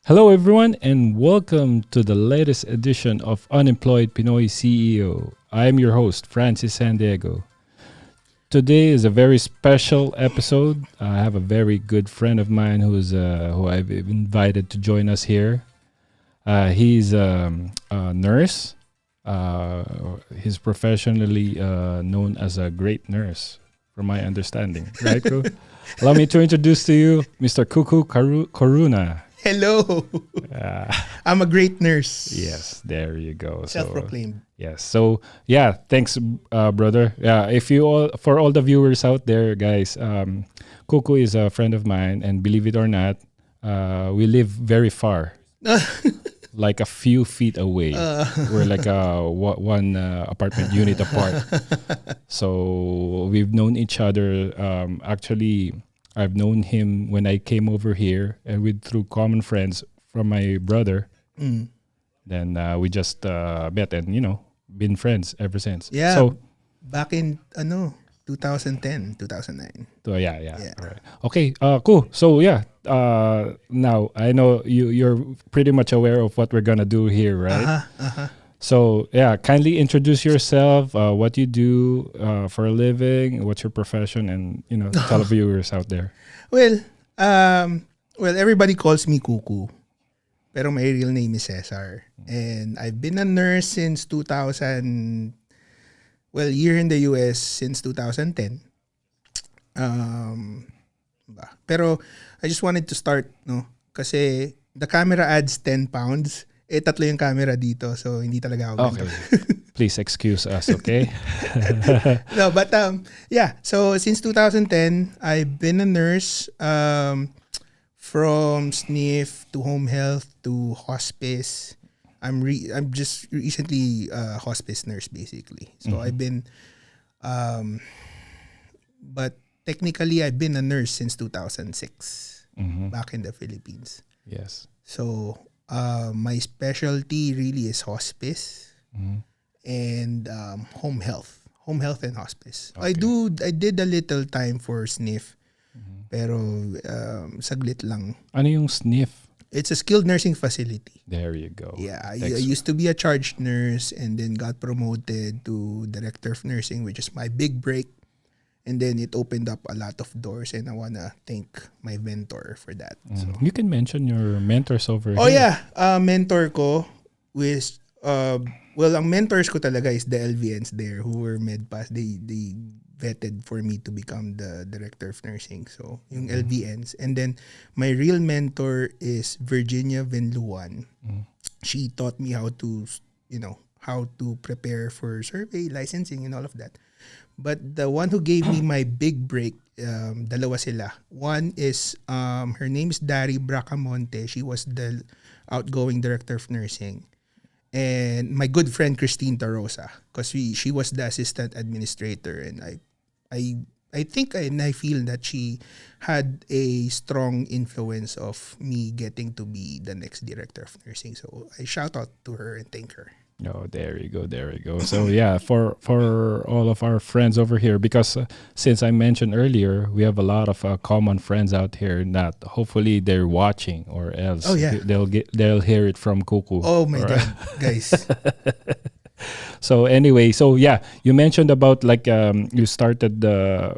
Hello, everyone, and welcome to the latest edition of Unemployed Pinoy CEO. I am your host, Francis San Diego. Today is a very special episode. I have a very good friend of mine who I've invited to join us here. He's a nurse. He's professionally known as a great nurse, from my understanding. Right, Coo? Allow me to introduce to you Mr. Coo-coo Coruna. Hello. Uh, I'm a great nurse. yes, there you go. Self-proclaimed. Yes. So yeah, thanks, brother. Yeah, if you all for all the viewers out there, guys, Coo-coo is a friend of mine, and believe it or not, we live very far, like a few feet away. We're like one apartment unit apart. So we've known each other. Actually, I've known him when I came over here, and through common friends from my brother. Mm. Then we just met and been friends ever since. Yeah. So Back in 2010, 2009. yeah. Yeah. All right. Okay. Cool. So yeah. Now I know you're pretty much aware of what we're gonna do here, right? So yeah, kindly introduce yourself. What you do for a living. What's your profession, and tell the viewers out there. Well, everybody calls me Coo-coo, pero my real name is Cesar, and I've been a nurse since 2000. Well, here in the US since 2010. Pero I just wanted to start, no, kasi the camera adds 10 pounds. Tatlo yung camera dito, so hindi talaga ako ganito. Okay. Please excuse us, okay? No, but yeah. So since 2010, I've been a nurse, from SNF to home health to hospice. I'm just recently a hospice nurse basically. So I've been, but technically I've been a nurse since 2006 back in the Philippines. Yes. So my specialty really is hospice and home health and hospice. Okay. I did a little time for SNF, pero saglit lang. Ano yung sniff? It's a skilled nursing facility. There you go. Yeah, I Thanks. used to be a charge nurse and then got promoted to director of nursing, which is my big break. And then it opened up a lot of doors, and I wanna thank my mentor for that. So. You can mention your mentors over Oh here. yeah, mentor ko with ang mentors ko talaga is the LVNs there who were medpass. They vetted for me to become the director of nursing. So yung LVNs, and then my real mentor is Virginia Venluan. She taught me how to prepare for survey, licensing, and all of that. But the one who gave me my big break, dalawa sila. One is, her name is Dari Bracamonte. She was the outgoing director of nursing. And my good friend Christine Tarosa, because she was the assistant administrator, and I think and I feel that she had a strong influence of me getting to be the next director of nursing. So I shout out to her and thank her. Oh, there you go. So yeah, for all of our friends over here, because since I mentioned earlier, we have a lot of common friends out here that hopefully they're watching, or else Oh, yeah. they'll hear it from Coo-coo. Oh my God, guys. So anyway, so yeah, you mentioned about like you started the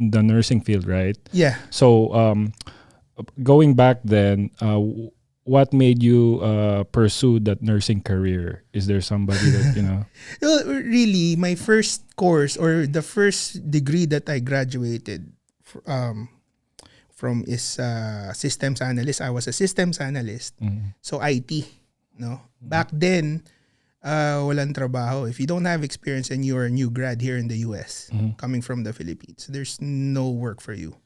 nursing field, right? Yeah. So going back then, what made you pursue that nursing career? Is there somebody that Well, really, my first course or the first degree that I graduated from is systems analyst. I was a systems analyst. So IT, no? Back then, walang trabaho. If you don't have experience and you're a new grad here in the US, coming from the Philippines, there's no work for you.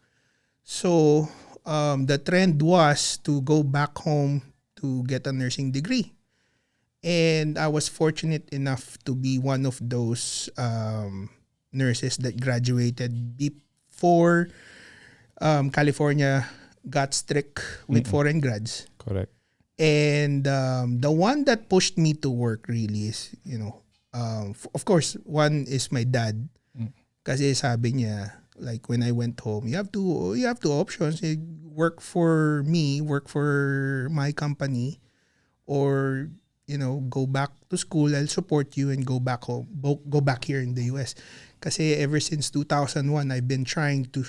So the trend was to go back home to get a nursing degree. And I was fortunate enough to be one of those nurses that graduated before California got strict with foreign grads. Correct. And the one that pushed me to work really is, of course, one is my dad. Kasi sabi niya, Like when I went home, you have two options. You work for me, work for my company, or go back to school. I'll support you and go back home. Go back here in the US. Kasi ever since 2001, I've been trying to,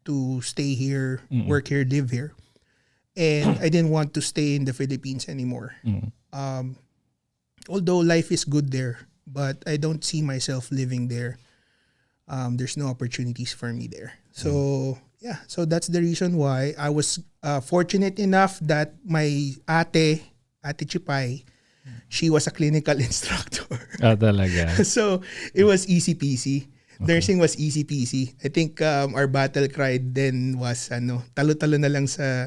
to stay here, work here, live here. And I didn't want to stay in the Philippines anymore. Although life is good there, but I don't see myself living there. There's no opportunities for me there. So so that's the reason why I was fortunate enough that my ate Chipay, she was a clinical instructor. Talaga. So it was easy peasy. Nursing was easy peasy. I think our battle cry then was talo-talo na lang sa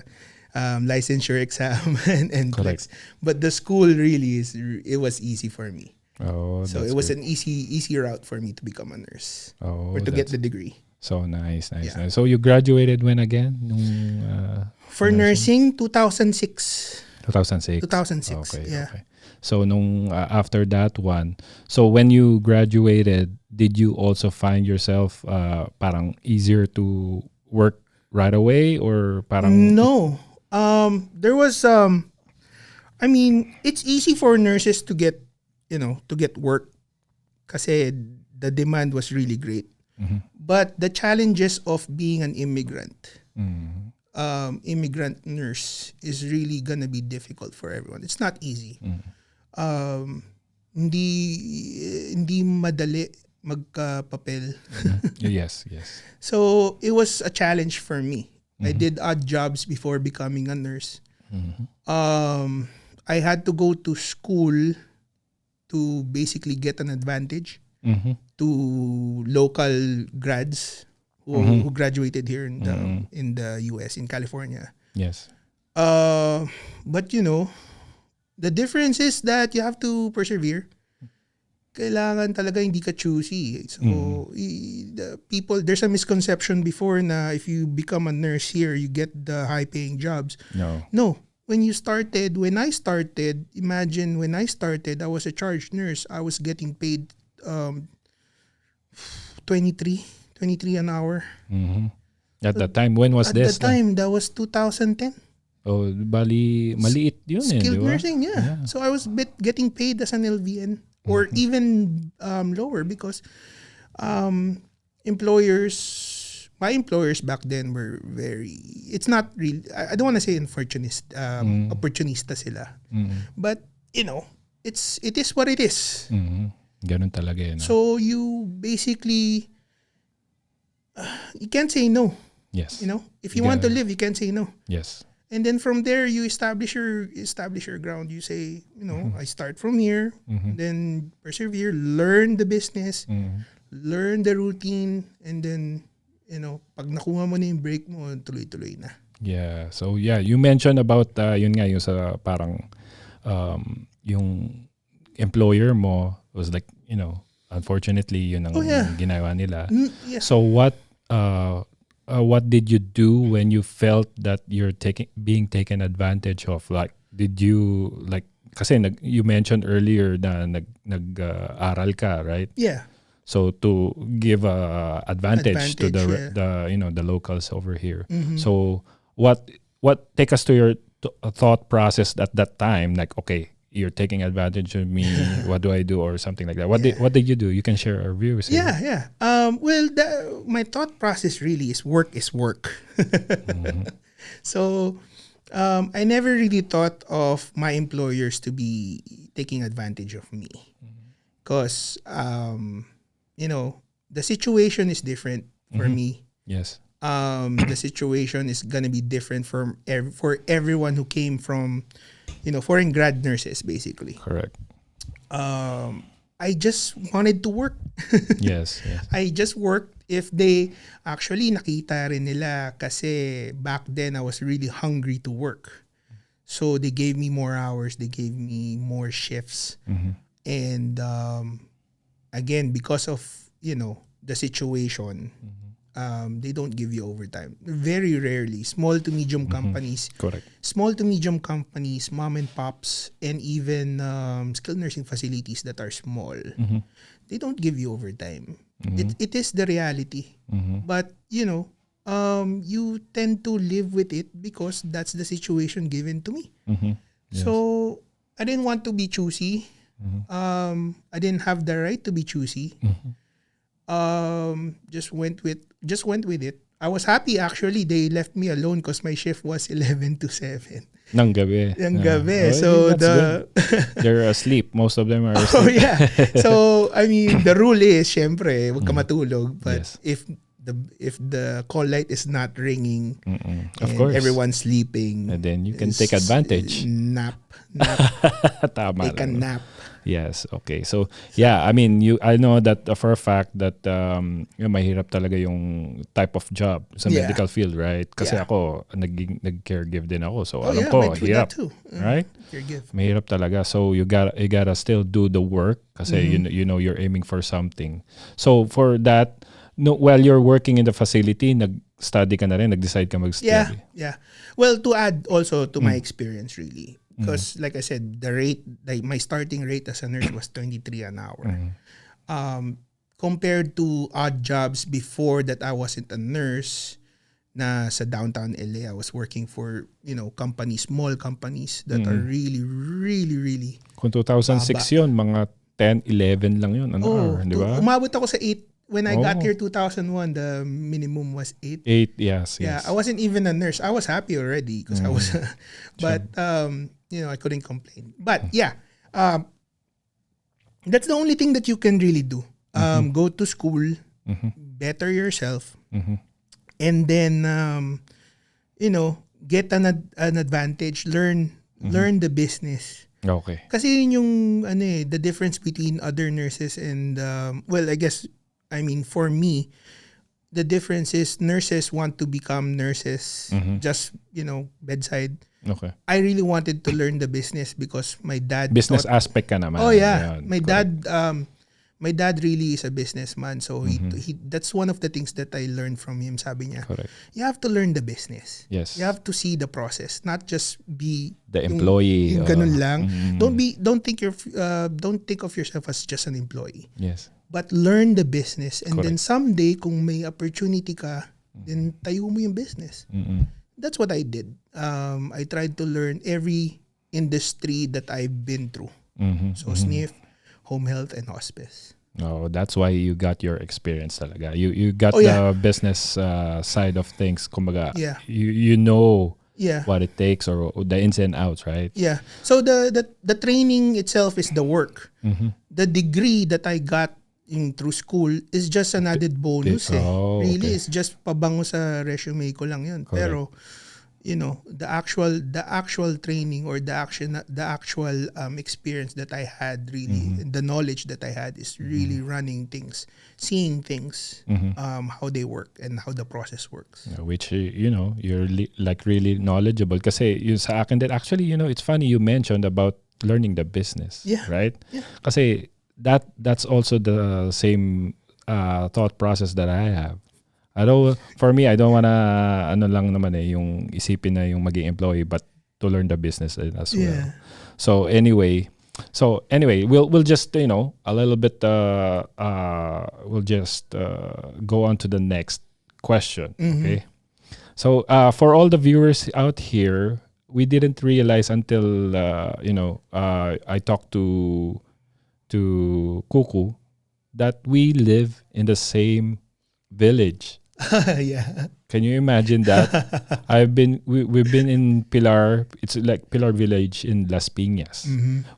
licensure exam and Correct. NCLEX. But the school really it was easy for me. Oh, So that's it was great. an easy route for me to become a nurse Oh, or to get that's the degree. so nice. Yeah. Nice. So you graduated when again? For nursing, 2006. 2006. 2006, Okay, yeah. okay. So nung after that one, so when you graduated, did you also find yourself parang easier to work right away or parang No. There was I mean, it's easy for nurses to get, to get work kasi the demand was really great. But the challenges of being an immigrant, immigrant nurse is really gonna be difficult for everyone. It's not easy. Hindi madali magka-papel. yes. So it was a challenge for me. I did odd jobs before becoming a nurse. I had to go to school to basically get an advantage to local grads who graduated here in the US, in California. Yes. But the difference is that you have to persevere. Kailangan talaga hindi ka choosy. So the people, there's a misconception before na if you become a nurse here, you get the high paying jobs. No. When I started, imagine when I started, I was a charge nurse. I was getting paid 23 an hour. At that time, when was At this? the time, that was 2010. Oh, bali maliit yun Skilled di ba? nursing, yeah. So I was getting paid as an LVN or even lower because my employers back then were it's not really, I don't want to say opportunista sila. But, it is what it is. Ganun talaga yun. So you basically, you can't say no. Yes. If you want to live, you can't say no. Yes. And then from there, you establish your ground. You say, I start from here, then persevere, learn the business, learn the routine, and then, pag nakuha mo na yung break mo, tuloy-tuloy na. Yeah. So yeah, you mentioned about yun nga yung sa parang yung employer mo was like, unfortunately yun ang ginawa nila. Yeah. So what did you do when you felt that you're being taken advantage of? Like, did you kasi you mentioned earlier na nag-aral ka, right? Yeah. So to give advantage to Advantage, the locals over here. So what take us to your thought process at that time? Like, okay, you're taking advantage of me. What do I do, or something like that? What did you do? You can share our viewers. Yeah. Well, my thought process really is work is work. So I never really thought of my employers to be taking advantage of me, because the situation is different for me. Yes. The situation is gonna be different for everyone who came from, foreign grad nurses, basically. Correct. I just wanted to work. Yes. I just worked. If they actually nakita rin nila, kasi back then I was really hungry to work. So they gave me more hours, they gave me more shifts. And again, because of, the situation, they don't give you overtime. Very rarely. Small to medium companies. Correct. Small to medium companies, mom and pops, and even skilled nursing facilities that are small, they don't give you overtime. It is the reality. But, you tend to live with it because that's the situation given to me. Yes. So, I didn't want to be choosy. I didn't have the right to be choosy. Just went with it. I was happy actually they left me alone because my shift was 11 to 7. Ng gabi. Ng gabi. Oh, So that's good. They're asleep. Most of them are asleep. Oh yeah. So I mean the rule is syempre wag ka matulog, but Yes. if the call light is not ringing Of and course. everyone's sleeping, And then you can take advantage. Nap. Tama Take a lang. nap. Yes, okay. So, yeah, I mean, I know that for a fact that mahirap talaga yung type of job sa Yeah. medical field, right? Kasi Yeah. ako, nag-caregive din ako. So, Oh alam yeah, ko, went through hirap. that too. Right? Caregive. Mahirap talaga. So, you gotta still do the work kasi you know you're aiming for something. So, for that, while you're working in the facility, nag-study ka na rin, nag-decide ka mag-study. Yeah. Well, to add also to my experience really, because like I said, the rate, my starting rate as a nurse was 23 an hour. Compared to odd jobs before that I wasn't a nurse, na sa downtown LA, I was working for, companies, small companies that are really, really, really. Kung 2006 yun, mga 10, 11 lang yun an hour, di ba? Umabot ako sa 8. When I got here 2001, the minimum was 8. 8, yes. Yeah, I wasn't even a nurse. I was happy already because I was, but I couldn't complain. But yeah, that's the only thing that you can really do. Go to school, better yourself, and then get an advantage. Learn the business. Okay. Kasi yun yung the difference between other nurses and for me, the difference is nurses want to become nurses, just, bedside. Okay. I really wanted to learn the business because my dad Business aspect ka naman. Oh yeah. Ayan, My dad really is a businessman, so he that's one of the things that I learned from him. Sabi niya, correct. you have to learn the business. Yes. You have to see the process, not just be The employee. Yung ganun lang. Don't think of yourself as just an employee. Yes. But learn the business, and then Correct. someday kung may opportunity ka, then tayo mo yung business. That's what I did. I tried to learn every industry that I've been through. So SNF, home health, and hospice. Oh, that's why you got your experience talaga. You got yeah. the business side of things. Kumbaga, Yeah. you know Yeah. what it takes or the ins and outs, right? Yeah. So the training itself is the work. The degree that I got through school is just an added bonus. Oh, Really, okay. it's just pabango sa resume ko lang yun. Correct. Pero the actual training or the actual experience that I had, really, the knowledge that I had is really running things, seeing things, how they work and how the process works. Which, you're like really knowledgeable. Kasi yun sa akin din, actually, it's funny you mentioned about learning the business. Yeah. Right? Yeah. Kasi that's also the same thought process that I have. For me, I don't wanna lang naman yung isipin na yung maging employee, but to learn the business as well. Yeah. So anyway, we'll just a little bit we'll just go on to the next question. Okay. So for all the viewers out here, we didn't realize until I talked to Coo-coo that we live in the same village. Yeah. Can you imagine that? We've been in Pilar. It's like Pilar Village in Las Piñas.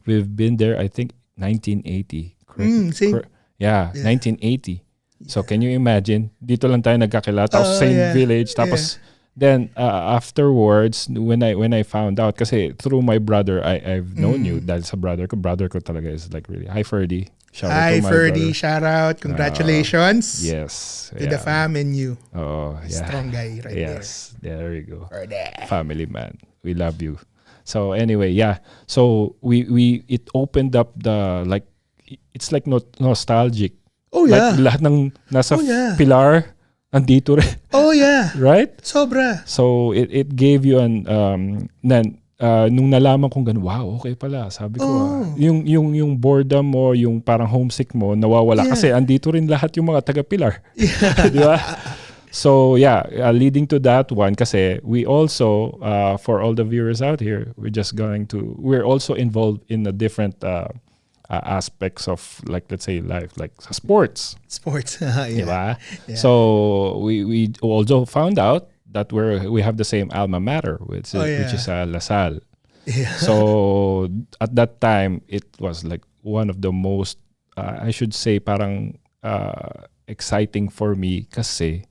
We've been there, I think, 1980. Correct? Same. Yeah, 1980. So can you imagine? Dito lang tayo nagkakilala. Tapos same yeah. village. Tapos then afterwards, when I found out, kasi through my brother, I've known you. Dahil sa brother ko talaga is like really. Hi, Ferdy. Shout out Hi, to my Ferdy. brother. Shout out. Congratulations. Yes. To the fam and you. Oh, yeah. Strong guy right Yes, there you go. Ferdy. Family man. We love you. So anyway, yeah. So it opened up it's like nostalgic. Oh, yeah. Like lahat ng nasa Oh, yeah. Pilar nandito rin. Oh, yeah. Right? Sobra. So it gave you nung nalaman kong ganun, wow, okay pala. Sabi ko, yung boredom mo, yung parang homesick mo, nawawala. Kasi andito rin lahat yung mga taga-Pilar. Di ba? So, leading to that one, kasi we also, for all the viewers out here, we're also involved in the different aspects of, like, let's say, life, like sports. Diba? Yeah. So, we also found out that we have the same alma mater, which is LaSalle. Yeah. So at that time, it was like one of the most, I should say, parang exciting for me kasi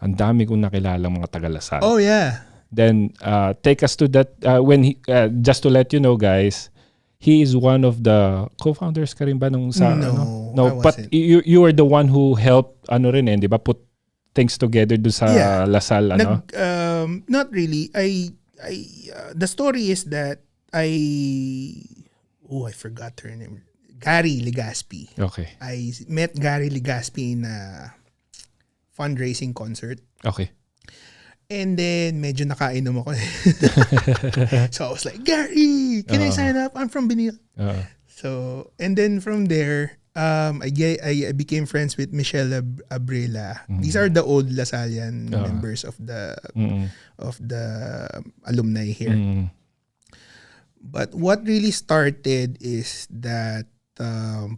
ang dami kong nakilalang mga taga LaSalle. Oh yeah. Then take us to that when he, just to let you know, guys, he is one of the co-founders ka rin ba nung sa No, but you were the one who helped di ba, put things together do sa LaSalle not really. I the story is that I forgot her name. Gary Legaspi. Okay. I met Gary Legaspi in a fundraising concert. Okay. And then medyo nakainom ako. So I was like, Gary, can I sign up? I'm from Benil. So, and then from there, I became friends with Michelle Abrela. These are the old Lasallian members of the alumni here. But what really started is that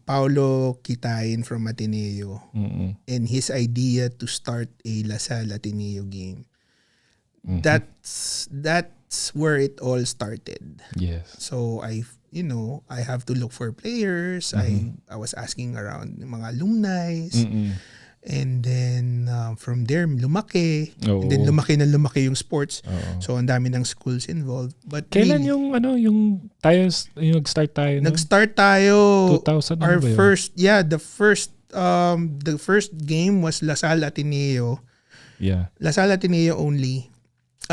Paulo Kitain from Ateneo and his idea to start a LaSalle Ateneo game. That's where it all started. Yes. So I have to look for players. I was asking around mga alumni. And then from there lumaki. And then lumaki yung sports. So ang dami ng schools involved. But kailan yung nag-start tayo? Nag-start tayo 2000 our first the first game was LaSalle Ateneo. Yeah. LaSalle Ateneo only.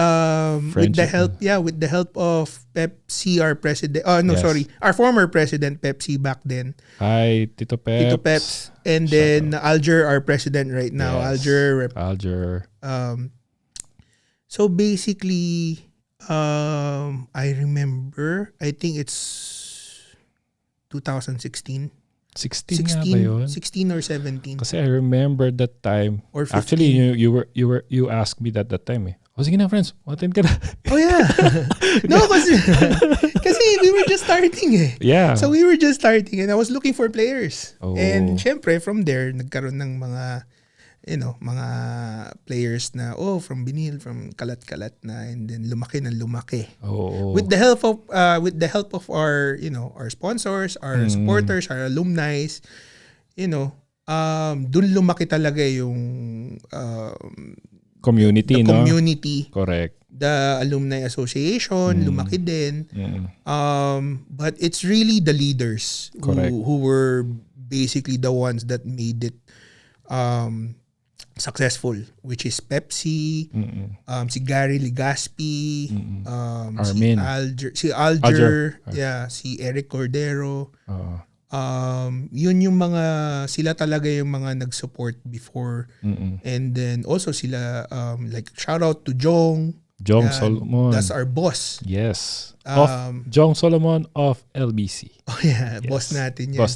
With the help of Pepsi, our president. Our former president Pepsi back then. Hi, Tito Peps. And then Alger, our president right now. Yes. Alger. So basically, I remember. I think it's 2016. 16 or 17. Kasi I remember that time. Or 15. Actually, you asked me that time. Sige na, friends. Attend ka na. Oh, yeah. No, kasi we were just starting Yeah. So we were just starting and I was looking for players. And syempre, from there, nagkaroon ng mga players na, from Binil, from kalat-kalat na, and then lumaki. With the help of our, our sponsors, our supporters, our alumni, dun lumaki talaga yung community, the community. Correct. The alumni association, lumaki din. But it's really the leaders who were basically the ones that made it successful, which is Pepsi, si Gary Legaspi, si Alger, si Eric Cordero. Yun yung mga, sila talaga yung mga nag-support before. And then also sila, like shout out to Jong Solomon. That's our boss. Yes. Jong Solomon of LBC. Oh yeah, yes. Boss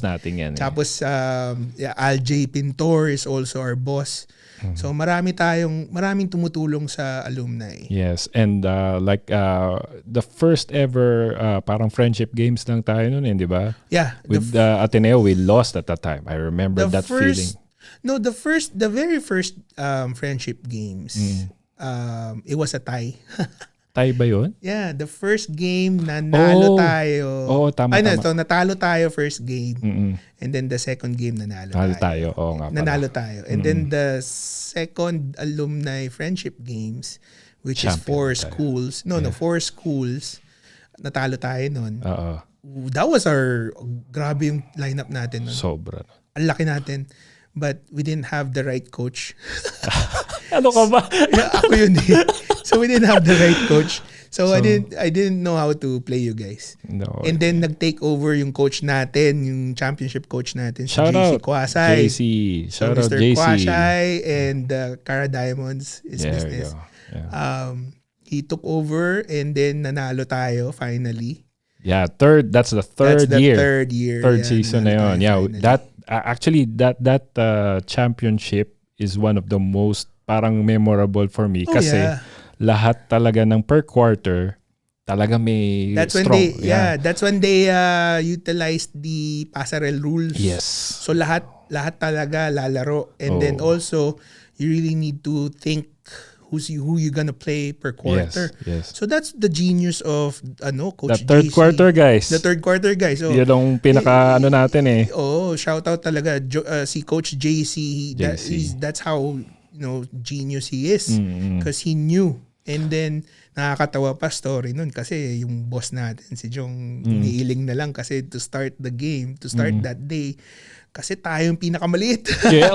natin yan. Tapos Aljay Pintor is also our boss. So maraming tumutulong sa alumni. Yes, and the first ever parang friendship games lang tayo noon, di ba? Yeah. With Ateneo, we lost at that time. I remember that feeling. No, the very first friendship games, it was a tie. Tie ba yun? Yeah, the first game nanalo tayo. Tama. Natalo tayo first game. And then the second game nanalo tayo. Oo nga pala. Nanalo tayo. And then the second alumni friendship games, which is 4 schools. No, 4 schools. Natalo tayo nun. That was grabe yung lineup natin nun. Sobra. Ang laki natin. But we didn't have the right coach. Ano ka ba? Ako yun eh. So we didn't have the right coach. So I didn't know how to play you guys. No. And then nag-take over yung coach natin, yung championship coach natin, si Shout JC out Kwasay. Shout out Mr. JC. Kwasay and Cara Diamonds is There business. you go. Yeah. he took over and then nanalo tayo finally. Yeah, that's the third That's the year. third year. Third Yeah, season na nanalo yun. tayo Yeah, finally. that actually that championship is one of the most parang memorable for me Oh, kasi yeah. lahat talaga ng per quarter talaga may That's when strong. that's when they utilized the passerelle rules. Yes. So lahat talaga lalaro, and then also you really need to think who you gonna play per quarter. Yes. So that's the genius of Coach The third JC. quarter guys. The third quarter guys. So Yun ang pinaka natin eh. shout out talaga si Coach JC. That's how genius he is, because he knew. And then nakakatawa pa story nun kasi yung boss natin si Jong iniiling na lang kasi to start the game, to start that day, kasi tayo yung pinakamaliit. Yeah,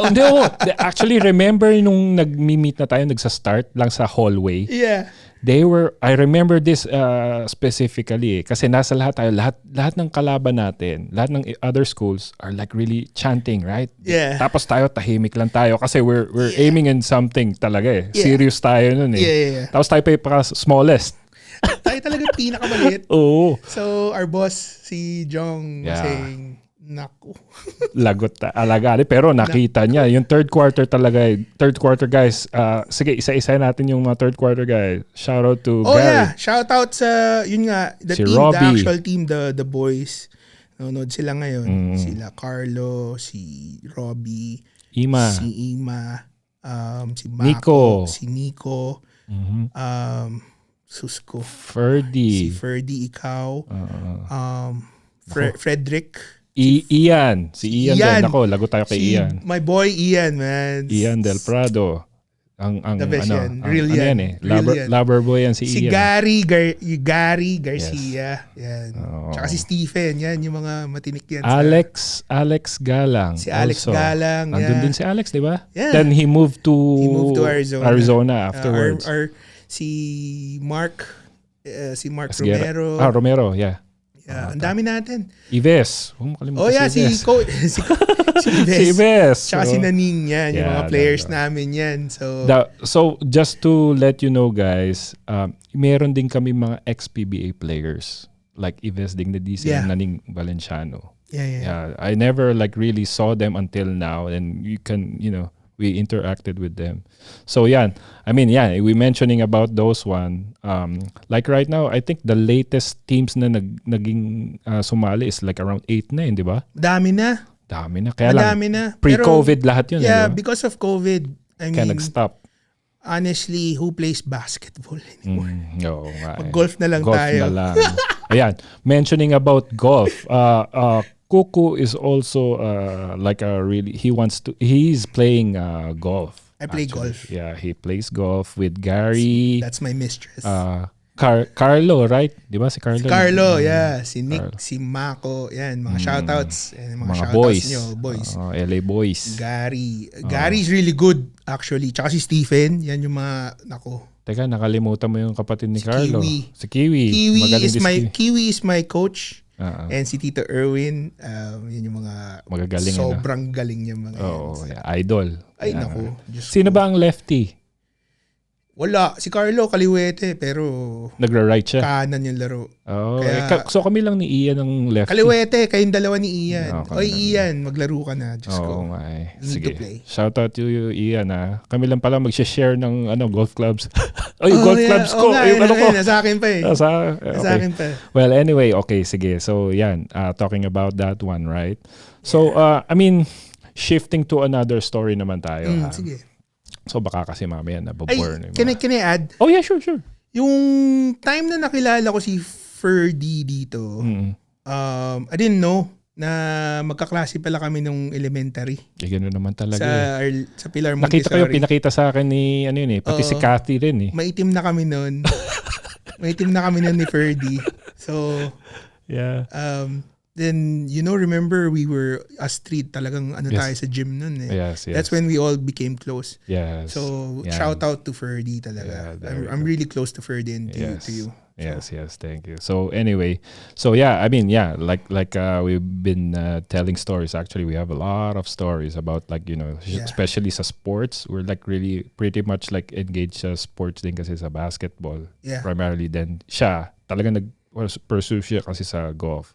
actually remember nung nagmi-meet na tayo, nagsa-start lang sa hallway. Yeah. I remember this specifically kasi nasa lahat tayo, lahat ng kalaban natin, lahat ng other schools are like really chanting, right? Yeah. Tapos tayo tahimik lang tayo kasi we're aiming in something talaga eh. Yeah. Serious tayo nun eh. Yeah. Tapos tayo pa yung smallest. Tayo talaga pinakamaliit. Oo. So our boss si Jong saying, naku. Lagot alagali pero nakita niya yung third quarter talaga. Third quarter guys, sige isa-isa natin yung mga third quarter guys. Shout out to Gary. Yeah, shout out sa yun nga, the Si team, Robbie. the actual team, the boys. Nanonood sila ngayon. Sila Carlo, si Robbie, Ima, si Ima, si Mako, Nico, si Nico, Susko, Ferdy, si Ferdy, ikaw, Frederick, Ian. Si Ian din. Ako, lagot tayo kay si Ian. my boy Ian, man. Ian Del Prado. Ang The best yan. ang Real ano yan. yan eh. Real yan. Lover boy yan si Si Ian. Gary Garcia. Yan. Oo. Tsaka si Stephen. Yan, yung mga matinik yan. Alex Galang. Si Alex also. Galang. Andun Yeah. din si Alex, di ba? Yeah. Then he moved to Arizona. afterwards. Si Mark Asguera. Romero. Romero, yeah. Yeah, ang dami natin. Ives. Makalimutan Oh yeah, si Ives. si Ives. Si Ives. Tsaka si Naning yan. Yung Yeah, mga players namin yan. So, So just to let you know guys, meron din kami mga ex-PBA players like Ives Dignadis and Naning Valenciano. yeah. I never like really saw them until now, and you can, we interacted with them. So we mentioning about those one. Like right now, I think the latest teams na naging sumali is like around 8 na, di ba? Dami na. Kaya Madami lang, na. pre-COVID lahat yun. Yeah, di ba? because of COVID, Kaya nag-stop. honestly, who plays basketball anymore? Oo nga. Mag-golf na lang Golf tayo. na lang. Ayan, mentioning about golf, Coo-coo is also he's playing golf. I play actually. golf. Yeah, he plays golf with Gary. That's my mistress. Carlo, right? Di ba si Carlo? Carlo, yeah. Si Nick, Carlo. si Mako, yan. Mga shoutouts. Mga shoutouts boys. nyo, boys. LA boys. Gary's really good, actually. Tsaka si Stephen, yan yung mga, Teka, nakalimutan mo yung kapatid ni Carlo. Kiwi. Si Kiwi. Kiwi is my coach. Uh-uh. And si Tito Erwin, yun yung mga magagaling. Sobrang galing niya mga idol. Ay, naku. Sino ba ang lefty? Wala. Si Carlo, kaliwete. Pero nagra-right siya? kanan yung laro. Oh, so kami lang ni Ian ang lefty. Kaliwete, kayong dalawa ni Ian. Okay. Oy, Ian, maglaro ka na. Diyos ko. Oo nga eh. You need Sige. to play. Shout out to you, Ian ha. Kami lang pala mag-share ng golf clubs. Golf clubs ko. Yung ko. Nasa akin pa eh. Nasa akin pa. Well, anyway, okay, sige. So, yan. Talking about that one, right? So, shifting to another story naman tayo. Sige. So, baka kasi mamaya nabobore na yung Can I add? Oh, yeah, sure. Yung time na nakilala ko si Ferdy dito, I didn't know na magkaklase pala kami nung elementary. Gano'n naman talaga. Sa Pilar Nakita Montessori. ko pinakita sa akin ni, pati si Cathy rin eh. Maitim na kami nun. Maitim na kami nun ni Ferdy. So, yeah. then, remember we were a street talagang ano tayo Yes. sa gym nun eh. Yes, That's yes. when we all became close. Yes. So, Yeah. shout out to Ferdy talaga. Yeah, there we I'm go. really close to Ferdy and to Yes. you. Yes, yes, thank you. So anyway, so yeah, I mean, yeah, like we've been telling stories. Actually, we have a lot of stories about like, Yeah. especially sa sports. We're like really pretty much like engaged sa sports din kasi sa basketball. Yeah. Primarily then siya talagang pursue siya kasi sa golf.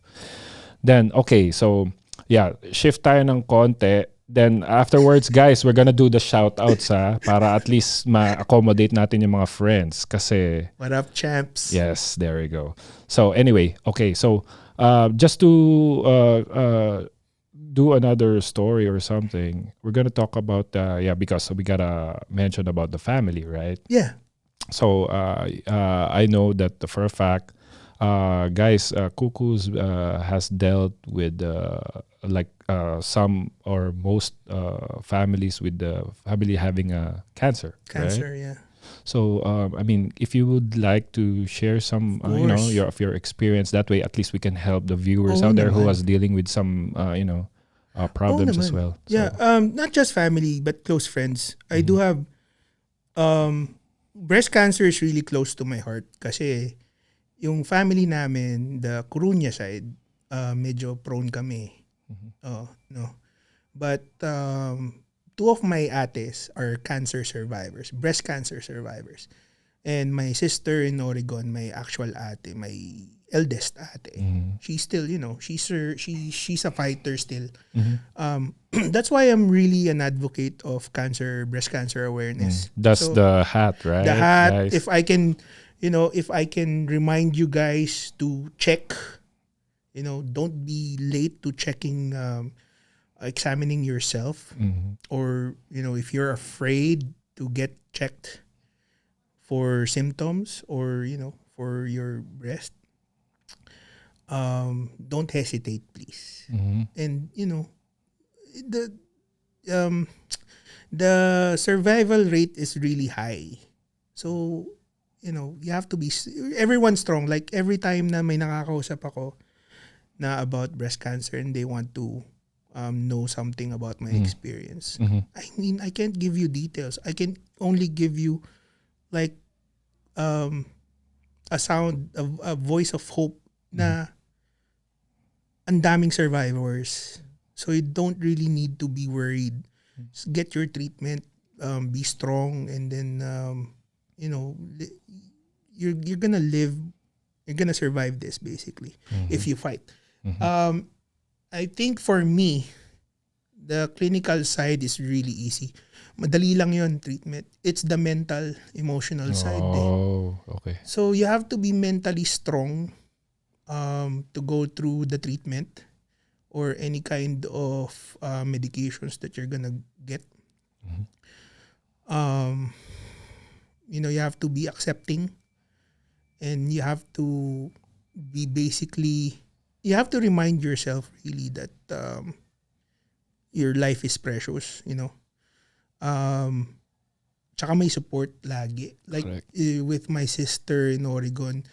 Then okay, so yeah, shift tayo ng konti. Then afterwards, guys, we're gonna do the shout-outs para at least ma-accommodate natin yung mga friends kasi What up, champs? yes, there we go. So anyway, okay, so just to do another story or something, we're gonna talk about because we gotta mention about the family, right? Yeah. So I know that for a fact, guys, Coo-coo's has dealt with some or most families with the family having cancer. Cancer, right? yeah. So I mean, if you would like to share some, Of course. your experience, that way at least we can help the viewers Oo out there who naman. was dealing with some problems as naman. well. Yeah, So, not just family but close friends. I do have breast cancer is really close to my heart kasi yung family namin, the Coruna side, medyo prone kami. No. But two of my ates are cancer survivors, breast cancer survivors. And my sister in Oregon, my actual ate, my eldest ate, she's still, she's a fighter still. That's why I'm really an advocate of breast cancer awareness. that's So, the hat, right? the hat, guys? if I can remind you guys to check, don't be late to checking, examining yourself, or if you're afraid to get checked for symptoms or for your breast, don't hesitate, please. And the survival rate is really high. So you have to be everyone's strong. Like every time na may nakakausap ako na about breast cancer and they want to know something about my experience. I mean, I can't give you details. I can only give you like a voice of hope na ang daming survivors. So you don't really need to be worried. Just get your treatment, be strong, and then you're gonna live. You're gonna survive this basically if you fight. I think for me, the clinical side is really easy. Madali lang yon treatment. It's the mental, emotional side. Oh, okay. So you have to be mentally strong to go through the treatment or any kind of medications that you're gonna get. You have to be accepting, and you have to be you have to remind yourself really that your life is precious, tsaka may support lagi. Like with my sister in Oregon,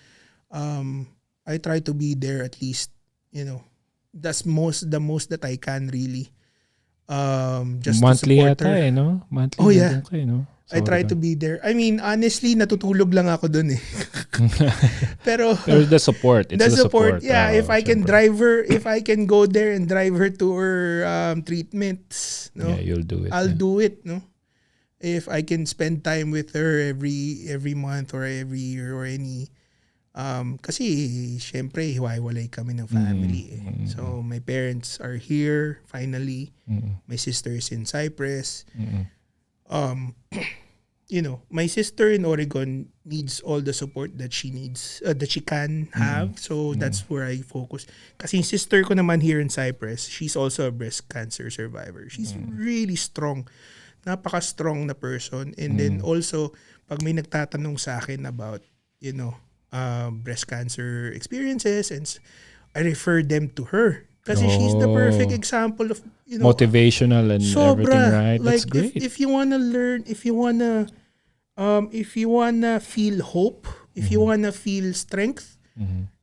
I try to be there at least, that's the most that I can really. Just monthly to support yata her. No? Monthly Oh, yeah. nandun kayo, no? I try to be there. I mean, honestly, natutulog lang ako dun eh. Pero the support. It's the support. Yeah, if I can syempre. drive her, if I can go there and drive her to her treatments, no, Yeah, you'll do it. I'll yeah. do it, no. If I can spend time with her every month or every year or any, kasi syempre hiwa-hiwalay kami ng family. So my parents are here finally. My sister is in Cyprus. My sister in Oregon needs all the support that she needs, that she can have. So that's where I focus. Kasi yung sister ko naman here in Cyprus, she's also a breast cancer survivor. She's really strong. Napaka-strong na person. And then also, pag may nagtatanong sa akin about, breast cancer experiences, and I refer them to her. Kasi she's the perfect example of, motivational and sobra. everything, right? That's Like great. if you wanna learn, if you wanna feel hope, if you wanna feel strength,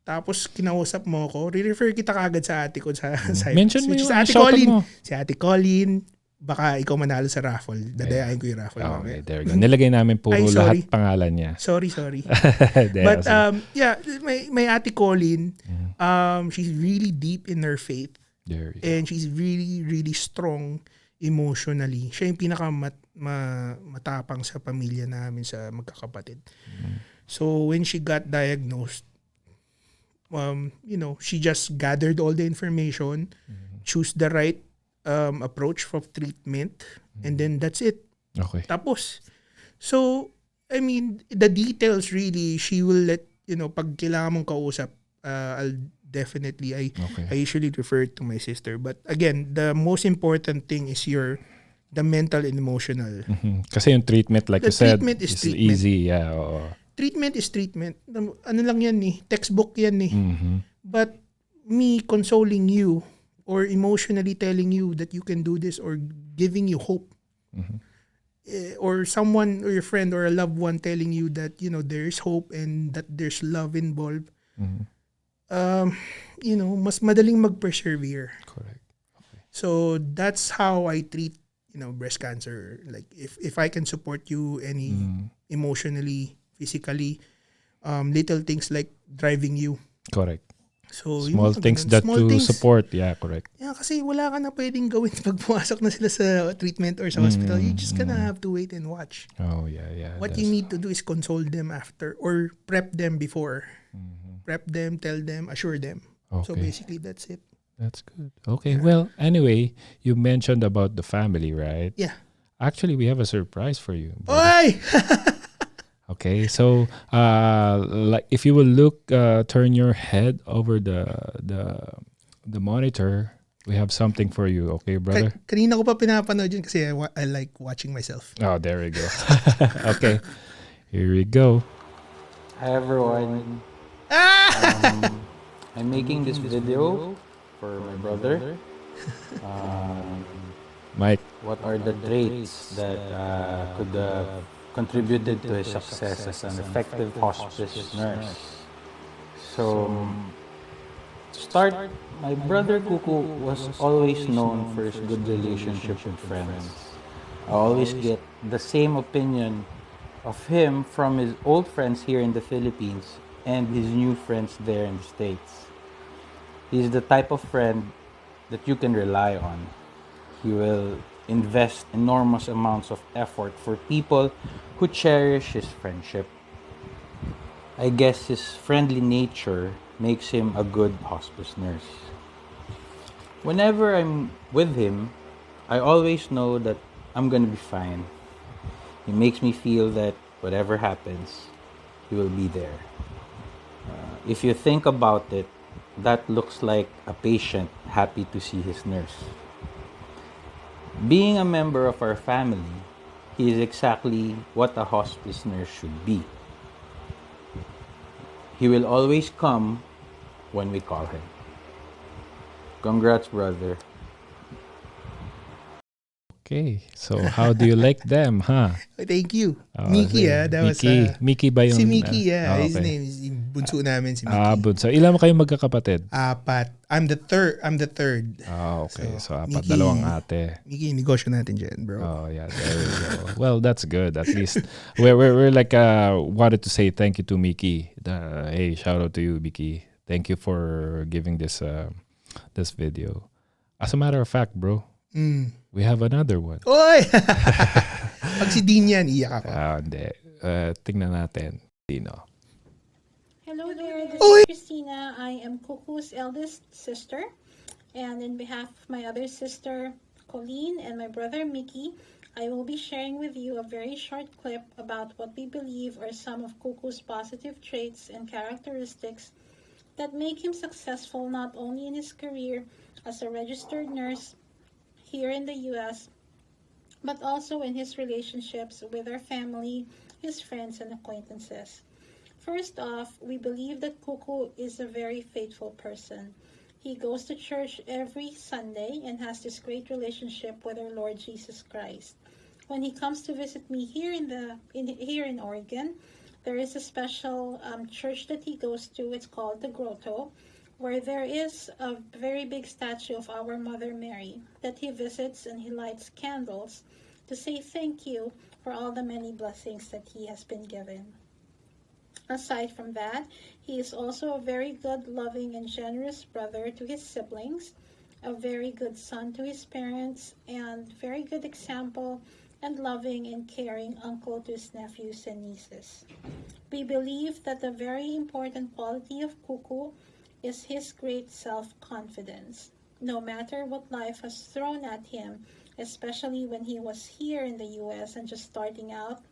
tapos kinausap mo ko, re-refer kita kagad sa ate ko sa Cyprus. Mention mo Which is yung Ate shoutout Colleen. mo. Si Ate Colleen, baka ikaw manalo sa raffle. Dadayain ko yung raffle. Okay, mamaya. there you go. Nilagay namin puro Ay, sorry. lahat pangalan niya. Sorry. There, But sige. yeah, may Ate Colleen, she's really deep in her faith. There you go. And she's really, really strong emotionally. Siya yung matapang sa pamilya namin, sa magkakapatid. So when she got diagnosed, she just gathered all the information, choose the right approach for treatment, and then that's it. Okay. Tapos, so, I mean, the details really, she will let, pag kailangan mong kausap, I'll definitely, I usually refer to my sister. But again, the most important thing is the mental and emotional. Kasi yung treatment, like The you said, treatment is is treatment. easy. Yeah, oo. Treatment is treatment. Ano lang yan textbook yan But me consoling you or emotionally telling you that you can do this or giving you hope, or someone or your friend or a loved one telling you that, there is hope and that there's love involved, mas madaling mag-persevere. Correct. Okay. So that's how I treat, breast cancer. Like if I can support you emotionally, physically, little things like driving you. Correct. So Small things that to support. Yeah, correct. Yeah, kasi wala ka na pwedeng gawin pag pumasok na sila sa treatment or sa hospital. You just gonna have to wait and watch. Oh, yeah. What you need to do is console them after or prep them before. Prep them, tell them, assure them. So Okay. basically, that's it. That's good. Okay, well, anyway, you mentioned about the family, right? Yeah. Actually, we have a surprise for you. brother. Oy! Okay, so like if you will look, turn your head over the monitor. We have something for you, okay, brother? Kanina ko pa pinapanood yun kasi I like watching myself. Oh, there we go. Okay, here we go. Hi everyone. I'm making this video for my brother. Mike. What are the traits that could contributed to his success as an effective hospice nurse? So, to start, my brother Coo-coo was always known for his good relationship with friends. I always get the same opinion of him from his old friends here in the Philippines and his new friends there in the States. He's the type of friend that you can rely on. He will invest enormous amounts of effort for people who cherish his friendship. I guess his friendly nature makes him a good hospice nurse. Whenever I'm with him, I always know that I'm gonna be fine. He makes me feel that whatever happens, he will be there. If you think about it, that looks like a patient happy to see his nurse. Being a member of our family, he is exactly what a hospice nurse should be. He will always come when we call him. Congrats, brother. Okay, so how do you like them, huh? Thank you. Oh, Mickey, sige. that was Mickey ba yung... si Mickey, his okay. name is yung bunso namin si Mickey. Bunso. Ilan mo kayong magkakapatid? Apat. I'm the third. Okay. So apat, Mickey, dalawang ate. Mickey, negosyo natin dyan, bro. Oh, yeah, there we go. Well, that's good. At least we're like wanted to say thank you to Mickey. Hey, shout out to you, Mickey. Thank you for giving this this video. As a matter of fact, bro, we have another one. Oy! Pag si Dean yan, iyak ako. Hindi. Tingnan natin. Sino? Hello there, this is Christina. I am Coo-coo's eldest sister. And in behalf of my other sister, Colleen, and my brother, Mickey, I will be sharing with you a very short clip about what we believe are some of Coo-coo's positive traits and characteristics that make him successful not only in his career as a registered nurse here in the U.S., but also in his relationships with our family, his friends, and acquaintances. First off, we believe that Coo-coo is a very faithful person. He goes to church every Sunday and has this great relationship with our Lord Jesus Christ. When he comes to visit me here in Oregon, there is a special church that he goes to. It's called the Grotto, where there is a very big statue of our Mother Mary that he visits, and he lights candles to say thank you for all the many blessings that he has been given. Aside from that, he is also a very good, loving, and generous brother to his siblings, a very good son to his parents, and very good example and loving and caring uncle to his nephews and nieces. We believe that the very important quality of Coo-coo is his great self-confidence. No matter what life has thrown at him, especially when he was here in the US and just starting out,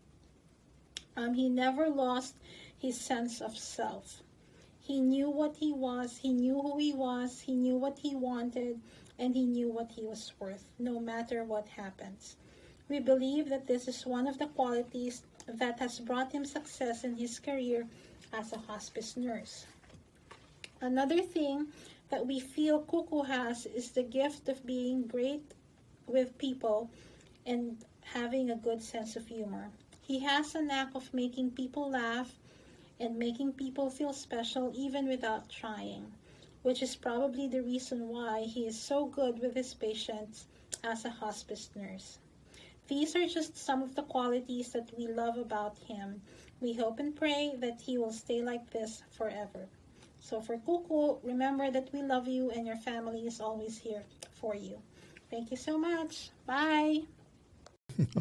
he never lost his sense of self. He knew what he was, he knew who he was, he knew what he wanted, and he knew what he was worth, no matter what happens. We believe that this is one of the qualities that has brought him success in his career as a hospice nurse. Another thing that we feel Coo-coo has is the gift of being great with people and having a good sense of humor. He has a knack of making people laugh and making people feel special even without trying, which is probably the reason why he is so good with his patients as a hospice nurse. These are just some of the qualities that we love about him. We hope and pray that he will stay like this forever. So for Coo-coo, remember that we love you and your family is always here for you. Thank you so much. Bye!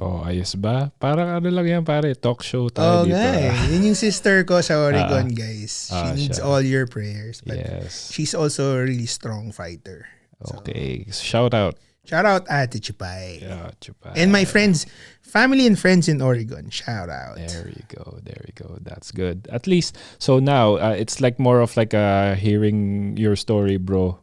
Oh, ayos ba? Parang ano lang yan, pare. Talk show Oo tayo dito. nga eh. Yun yung sister ko sa Oregon, guys. She needs siya. all your prayers. But Yes. she's also a really strong fighter. Okay. Shout out. Shout out Ate Chupay. Yeah, Chupa. And my friends, family and friends in Oregon. Shout out. There you go. There you go. That's good. At least, so now, it's like more of like hearing your story, bro.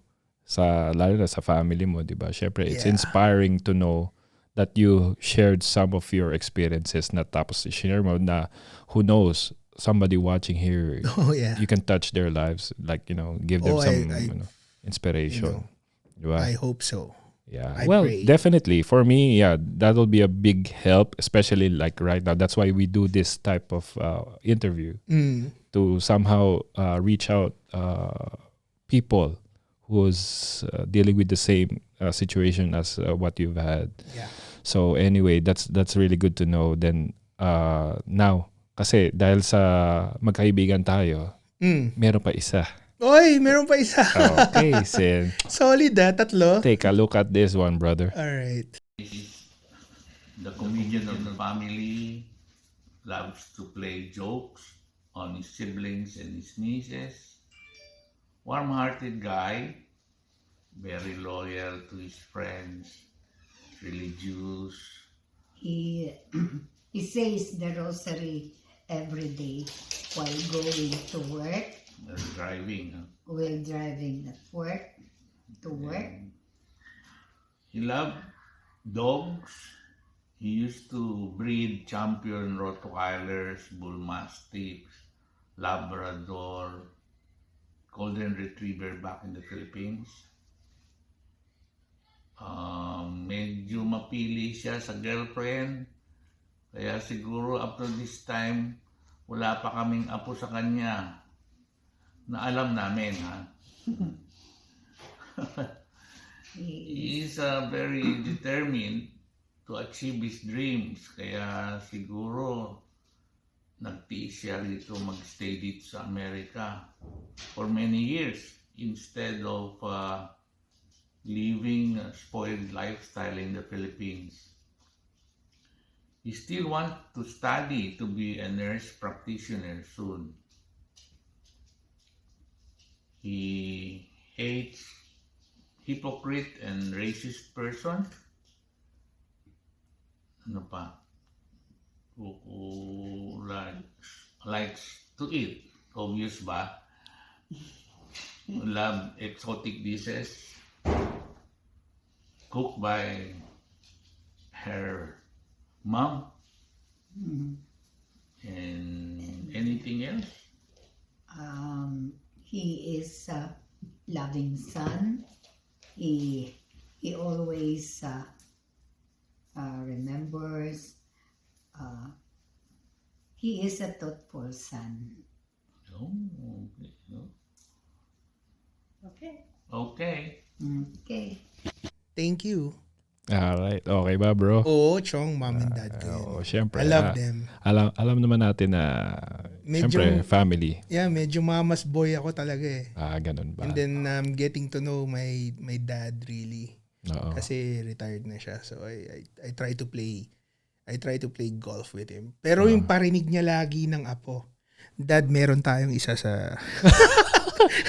Lalo na sa family mo, di ba? Syempre, it's Yeah. inspiring to know that you shared some of your experiences na tapos share mo na who knows, somebody watching here, Oh yeah. you can touch their lives, like, give them Oh, some I inspiration. Diba? I hope so. Yeah. I Well, pray. definitely. For me, yeah, that'll be a big help, especially like right now. That's why we do this type of interview to somehow reach out people who's dealing with the same situation as what you've had. Yeah. So anyway, that's really good to know. Then now, kasi dahil sa magkaibigan tayo, meron pa isa. Oy, meron pa isa. Okay, Sen. Solid tatlo. Take a look at this one, brother. All right. The comedian of the family loves to play jokes on his siblings and his nieces. Warm-hearted guy, very loyal to his friends, religious. He he says the rosary every day while going to work, Driving. while driving at work to work. He loved dogs. He used to breed champion Rottweilers, Bull Mastiffs, Labrador, Golden Retriever back in the Philippines. Medyo mapili siya sa girlfriend. Kaya siguro up to this time, wala pa kaming apo sa kanya. Na alam namin, ha? He is very determined to achieve his dreams. Kaya siguro nagtiis siya dito magstay dito sa Amerika for many years instead of living a spoiled lifestyle in the Philippines. He still wants to study to be a nurse practitioner soon. He hates hypocrite and racist person. Ano pa? Who likes to eat. Obvious ba? Love exotic dishes cooked by her mom. And anything else? He is a loving son. He always remembers He is a thoughtful son. Oh, okay. No? Okay. Okay. Okay. Thank you. Alright. Okay ba, bro? Oo, Chong, mom and dad ko yun. Syempre. I love them. Alam naman natin na syempre, family. Yeah, medyo mama's boy ako talaga eh. Ganun ba? And then getting to know my dad really. Oo. Kasi retired na siya. So I try to play golf with him. Pero yung parinig niya lagi ng apo. Dad, meron tayong isa sa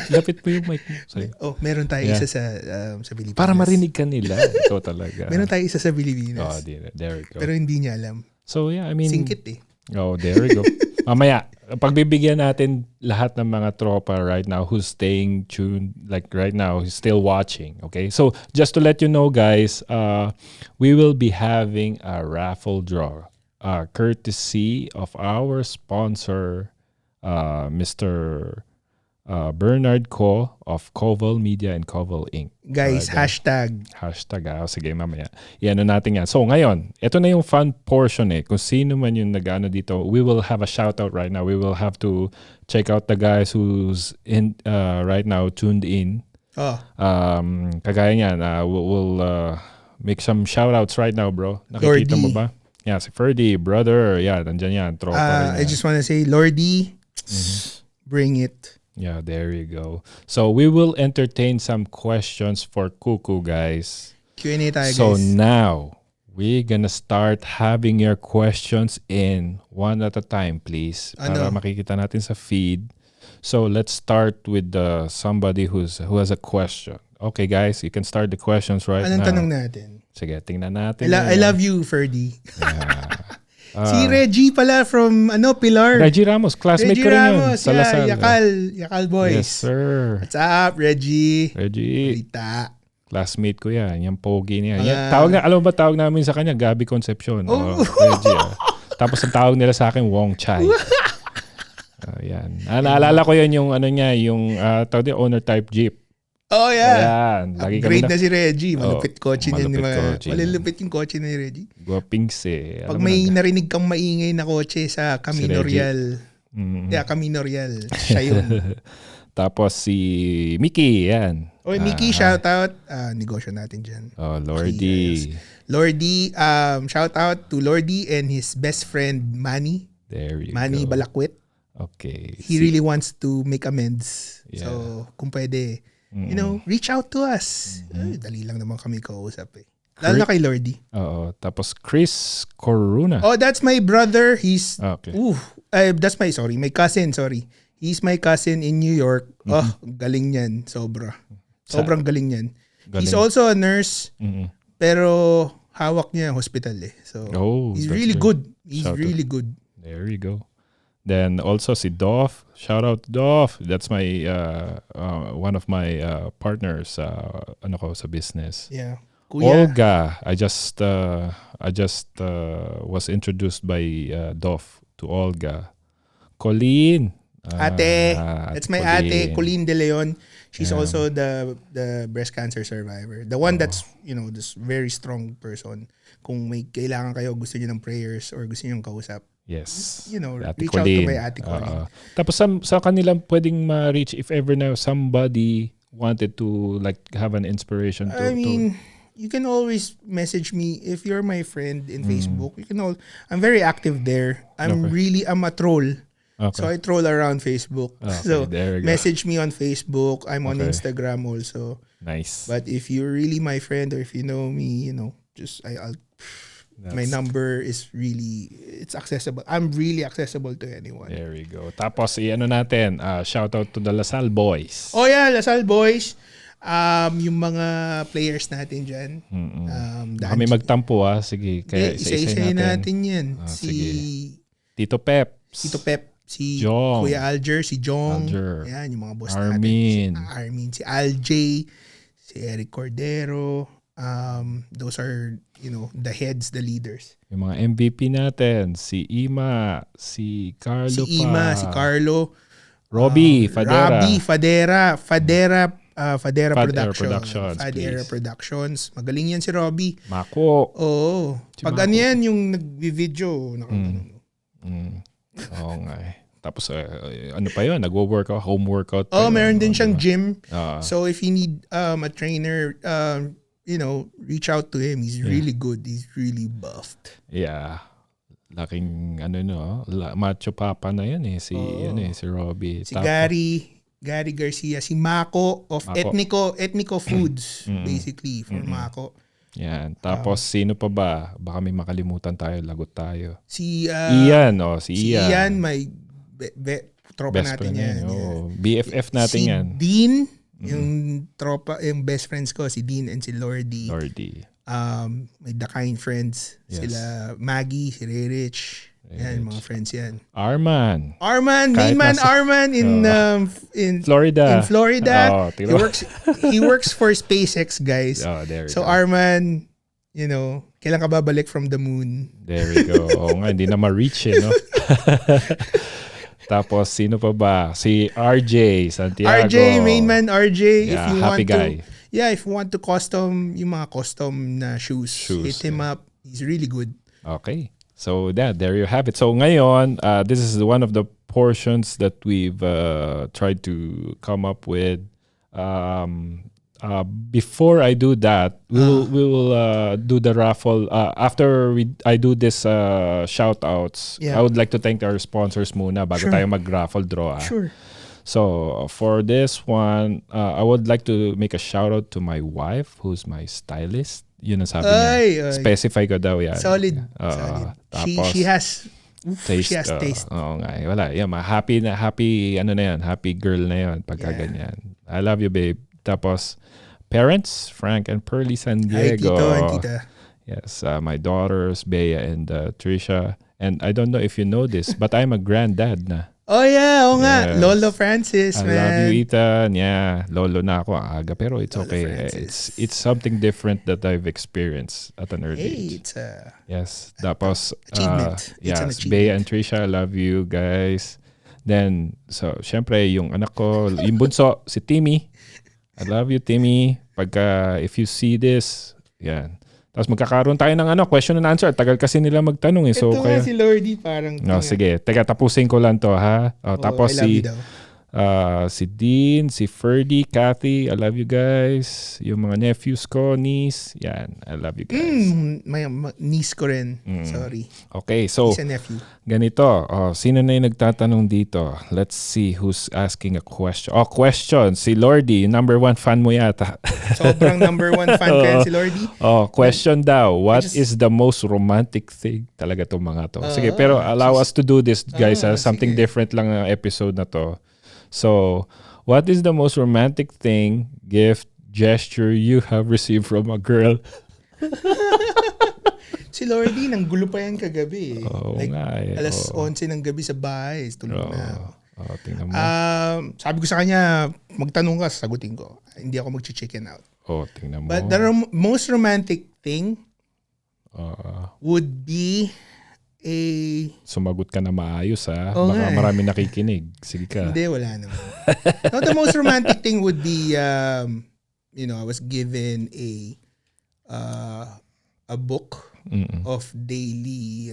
Lapit po yung mic mo. Sorry. meron tayong isa sa Pilipinas. Para marinig ka nila. Ikaw talaga. Meron tayong isa sa Pilipinas. There we go. Pero hindi niya alam. So yeah, I mean, Singkit eh. there we go. Mamaya, pagbibigyan natin lahat ng mga tropa right now who's staying tuned, like right now, who's still watching. Okay, so just to let you know, guys, we will be having a raffle draw, courtesy of our sponsor, Mr. Bernard Ko of Koval Media and Koval Inc. Guys, hashtag. Sige, mamaya. Iano natin yan. So ngayon, ito na yung fun portion eh. Kung sino man yung nag-ano dito, we will have a shout out right now. We will have to check out the guys who's in right now tuned in. Kagaya niyan, we'll make some shout outs right now, bro. Nakikita mo ba? Yeah, si Ferdy, brother. Yeah, nandyan yan. Tropa rin yan. I just wanna say, Lordy, bring it. Yeah, there you go. So we will entertain some questions for Coo-coo, guys. Q&A tayo, guys. So now, we're gonna start having your questions in one at a time, please. Para makikita natin sa feed. So let's start with somebody who has a question. Okay, guys, you can start the questions right now. Anong tanong natin? Sige, tingnan natin. I love you, Ferdy. Yeah. Si Reggie pala from Pilar. Reggie Ramos, classmate ko rin yun. Sa Lasal. Yakal boys. Yes, sir. What's up, Reggie? Balita. Classmate ko yan. Yung pogi niya. Alam mo ba tawag namin sa kanya? Gabi Concepcion. Reggie. Tapos ang tawag nila sa akin, Wong Chai. Yan. Naalala ko yan yung yung tawag din, owner type jeep. Oh, yeah. Ayan. Upgrade na si Reggie. Malupit kotse niya. Malupit yung kotse ni Reggie. Guwapings eh. Pag may narinig kang maingay na kotse sa Camino Real. Camino Real. Siya yun. Tapos si Mickey. Yan. Mickey, shout out. Negosyo natin dyan. Lordy. Lordy, shout out to Lordy and his best friend Manny. There you Manny go. Balakwit. Okay. He really wants to make amends. Yeah. So, kung pwede, reach out to us. Dali lang naman kami kausap eh. Lalo na kay Lordy. Oo. Tapos Chris Coruna. Oh, that's my brother. He's, Okay. that's my cousin, sorry. He's my cousin in New York. Galing niyan. Sobrang galing niyan. He's also a nurse, pero hawak niya hospital eh. So, he's really good. He's really good. There you go. Then also si Dov. Shout out to Dov. That's my one of my partners sa business. Yeah. Kuya. Olga. I just was introduced by Dov to Olga. Colleen. Ate. That's my ate, Colleen De Leon. She's Yeah. also the breast cancer survivor. The one that's, this very strong person. Kung may kailangan kayo, gusto niyo ng prayers or gusto niyo ng kausap. Yes. Reach out to my ate Colleen. Tapos sa kanilang pwedeng ma-reach if ever na somebody wanted to like have an inspiration to. You can always message me if you're my friend in Facebook. You can I'm very active there. I'm a troll. Okay. So I troll around Facebook. Okay, So there we go. message me on Facebook. I'm on Instagram also. Nice. But if you're really my friend or if you know me, my number is it's accessible. I'm really accessible to anyone. There we go. Tapos natin, shout out to the Lasal boys. Oh yeah, Lasal boys. Yung mga players natin dyan. Kami magtampo Sige, kaya isa-isahin natin yan. Si Tito Pep, si Jong. Kuya Alger, si Jong. Yan, yung mga boss natin. Si Armin, si Alj, si Eric Cordero. Those are, the heads, the leaders. Yung mga MVP natin, si Ima, si Carlo Si Carlo. Robbie, Fadera. Fadera Productions. Fadera Productions. Magaling yan si Robbie. Mako. Oo. Si Pag Mako. yan yung nag-video. Oo nga eh. Tapos ano pa yun? Nagwo-workout, home workout pa yun. Meron din siyang Diba? gym. Ah. So if you need a trainer, reach out to him. He's really good. He's really buffed. Yeah. Laking macho papa na yun eh. Si Robbie. Si Gary Garcia, si Mako of Ethnico Foods, basically, for Mako. Yan. Tapos, sino pa ba? Baka may makalimutan tayo, lagot tayo. Si Ian, Si Ian, may tropa best natin friend yan. Oh. BFF natin si yan. Dean, yung tropa, yung best friends ko, si Dean and si Lordy. May The Kind Friends. Yes. Sila Maggie, si Rich. Yan, mga friends yan. Arman, main man Arman in Florida. In Florida. Oh, he works for SpaceX, guys. Oh, there we So go. Arman, kailan ka babalik from the moon? There we go. Oo nga, hindi na ma-reach eh, no? Tapos, sino pa ba? Si RJ Santiago. Main man RJ. Yeah, happy guy. If you want to yung mga custom na shoes hit him up. He's really good. Okay. So there you have it. So ngayon, this is one of the portions that we've tried to come up with. Before I do that, we will do the raffle. After I do this shout outs, I would like to thank our sponsors muna bago tayo mag-raffle draw. Sure. So for this one, I would like to make a shout out to my wife, who's my stylist. Yun ang sabi niya. Specify ko daw yan. Solid. Tapos, she has taste. She has taste. Oo nga. Wala. Yan, happy ano na yan. Happy girl na yan. Pagka ganyan. I love you, babe. Tapos, parents, Frank and Pearly San Diego. Hi, Tito and Tita. Yes, my daughters, Bea and Trisha. And I don't know if you know this, but I'm a granddad na. Oh yeah, Yes. nga. Lolo Francis, I man. love you, Ethan. Yeah, lolo na ako ang aga, pero it's Lolo okay. Francis. It's something different that I've experienced at an early age. It's a Yes. Tapos, achievement. It's an achievement. Bea and Trisha, I love you guys. Then, so, syempre, yung anak ko, yung bunso, si Timmy. I love you, Timmy. If you see this, yan. Tapos magkakaroon tayo ng question and answer. Tagal kasi nila magtanong eh. So, ito nga si Lordy parang... No, sige. Teka, tapusin ko lang to, ha? Tapos I love you daw. si Dean, si Ferdy, Kathy, I love you guys. Yung mga nephews ko, niece, yan. I love you guys. May niece ko rin. Sorry. Okay, so Niece and nephew. ganito. Sino na yung nagtatanong dito? Let's see who's asking a question. Question. Si Lordy, number 1 fan mo yata. Sobrang number 1 fan ko yan si Lordy. Question daw. What is the most romantic thing? Talaga itong mga to. Sige, pero allow us to do this, guys. Something different lang ang episode na to. So, what is the most romantic thing, gift, gesture you have received from a girl? Si Lordy, nang gulo pa yan kagabi. Oo nga eh. Alas 11 ng gabi sa bahay. Tulog na ako. Tingnan mo. Sabi ko sa kanya, magtanong ka, sagutin ko. Hindi ako mag-chicken out. Tingnan mo. But the most romantic thing would be Sumagot ka na maayos, ha? Oo Baka nga eh. marami nakikinig. Sige ka. Hindi, wala naman. No, the most romantic thing would be, I was given a book of daily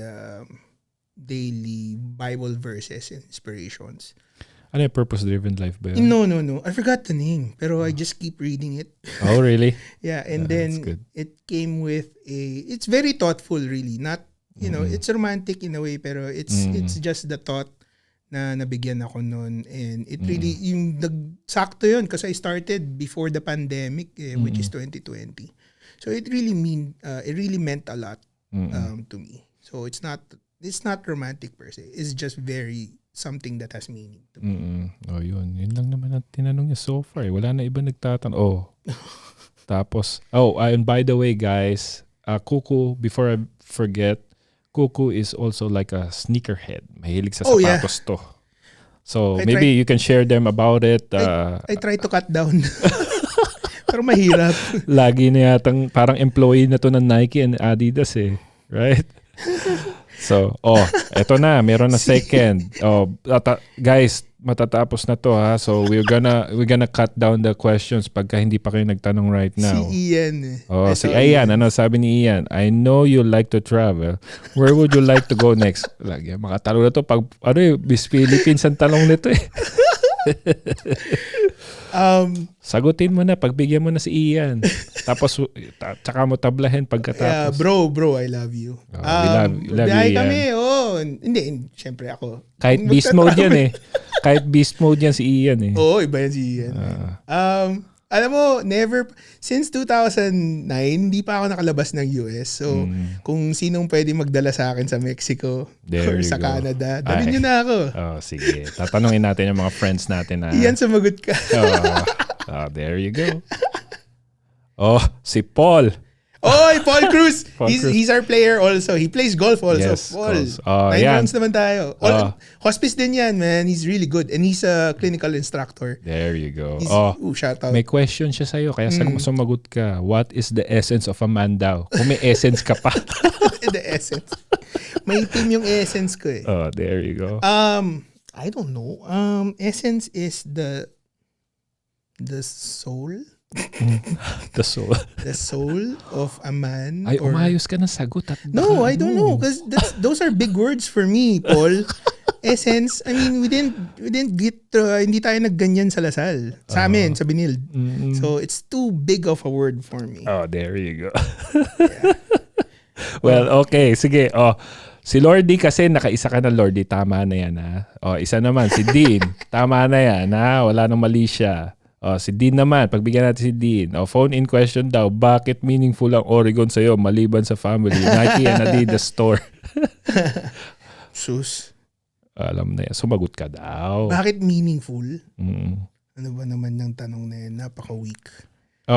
Bible verses and inspirations. Ano yung purpose-driven life ba yun? No. I forgot the name, pero I just keep reading it. Oh, really? Yeah, and That's then good. it came with it's very thoughtful, really. Not, it's romantic in a way, pero it's just the thought na nabigyan ako noon, and it really sakto yun kasi I started before the pandemic, which is 2020. So it really meant a lot to me. So it's not romantic per se. It's just very something that has meaning to me. Yun lang naman ang tinanong niya so far. Wala na iba nagtatanong. Tapos, and by the way, guys, Coo-coo, before I forget, Coo-coo is also like a sneakerhead. Mahilig sa sapatos to. So, maybe you can share them about it. I try to cut down. Pero mahirap. Lagi na yatang parang employee na to ng Nike and Adidas eh. Right? So, eto na. Meron na second. Guys, matatapos na to ha. So we're gonna cut down the questions pagka hindi pa kayo nagtanong right now. Si Ian. Oh, si Ian. Ano sabi ni Ian? I know you like to travel. Where would you like to go next? Lagi makatalo na to pag Miss Philippines ang talong nito eh. Sagutin mo na, pagbigyan mo na si Ian. Tapos tsaka mo tablahin pagkatapos. Bro, I love you. We love you, kami, Ian. Hindi, syempre ako. Kahit beast mode yan eh. Kahit beast mode yan si Ian eh. Oo, iba yan si Ian. Alam mo, since 2009, hindi pa ako nakalabas ng US. So, kung sinong pwede magdala sa akin sa Mexico or sa Canada, dalhin nyo na ako. Oh, sige. Tatanungin natin yung mga friends natin na. Iyan, sumagot ka. There you go. Oh, si Paul. Oy, Paul Cruz. Cruz. He's our player also. He plays golf also. Yes, Paul. golf. 9 yan. rounds naman tayo. Hospice din yan, man. He's really good. And he's a clinical instructor. There you go. Shout out. May question siya sa'yo, kaya sumagot ka. What is the essence of a man daw? Kung may essence ka pa. The essence. May team yung essence ko eh. Oh, there you go. I don't know. Essence is the soul. The soul. The soul of a man. Ay, umayos ka ng sagot. No, I don't know. Because those are big words for me, Paul. Essence, I mean, we didn't get, hindi tayo nagganyan sa Lasal. Sa amin, sa Binild. So, it's too big of a word for me. Oh, there you go. Well, okay. Sige. Si Lordy kasi, nakaisa ka na Lordy. Tama na yan ha. Isa naman, si Dean. Tama na yan ha. Wala nang mali siya. Si Dean naman, pagbigyan natin si Dean. Phone in question daw, bakit meaningful ang Oregon sa'yo maliban sa family? Nike and Adidas store. Sus. Alam na yan. Sumagot ka daw. Bakit meaningful? Ano ba naman yung tanong na yan? Napaka-weak.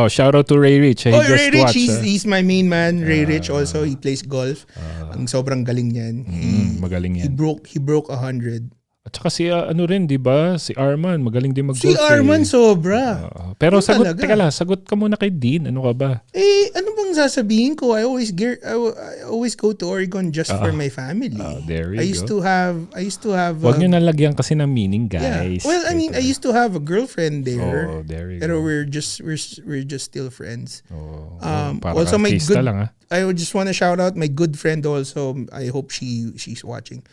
Shout out to Ray Rich. Ray Rich, he's my main man. Ray Rich also, he plays golf. Ang sobrang galing niyan. Magaling yan. He broke 100. At saka si di ba? Si Arman, magaling din mag-golf. Si Arman sobra. Pero teka lang, sagot ka muna kay Dean. Ano ka ba? Ano bang sasabihin ko? I always go to Oregon just for my family. There you I used to have Huwag nyo nalagyan kasi ng meaning, guys. Yeah. Well, I mean, I used to have a girlfriend there. There you pero go. we're just still friends. Parang Also my artista good lang, ha? I would just want to shout out my good friend also. I hope she's watching.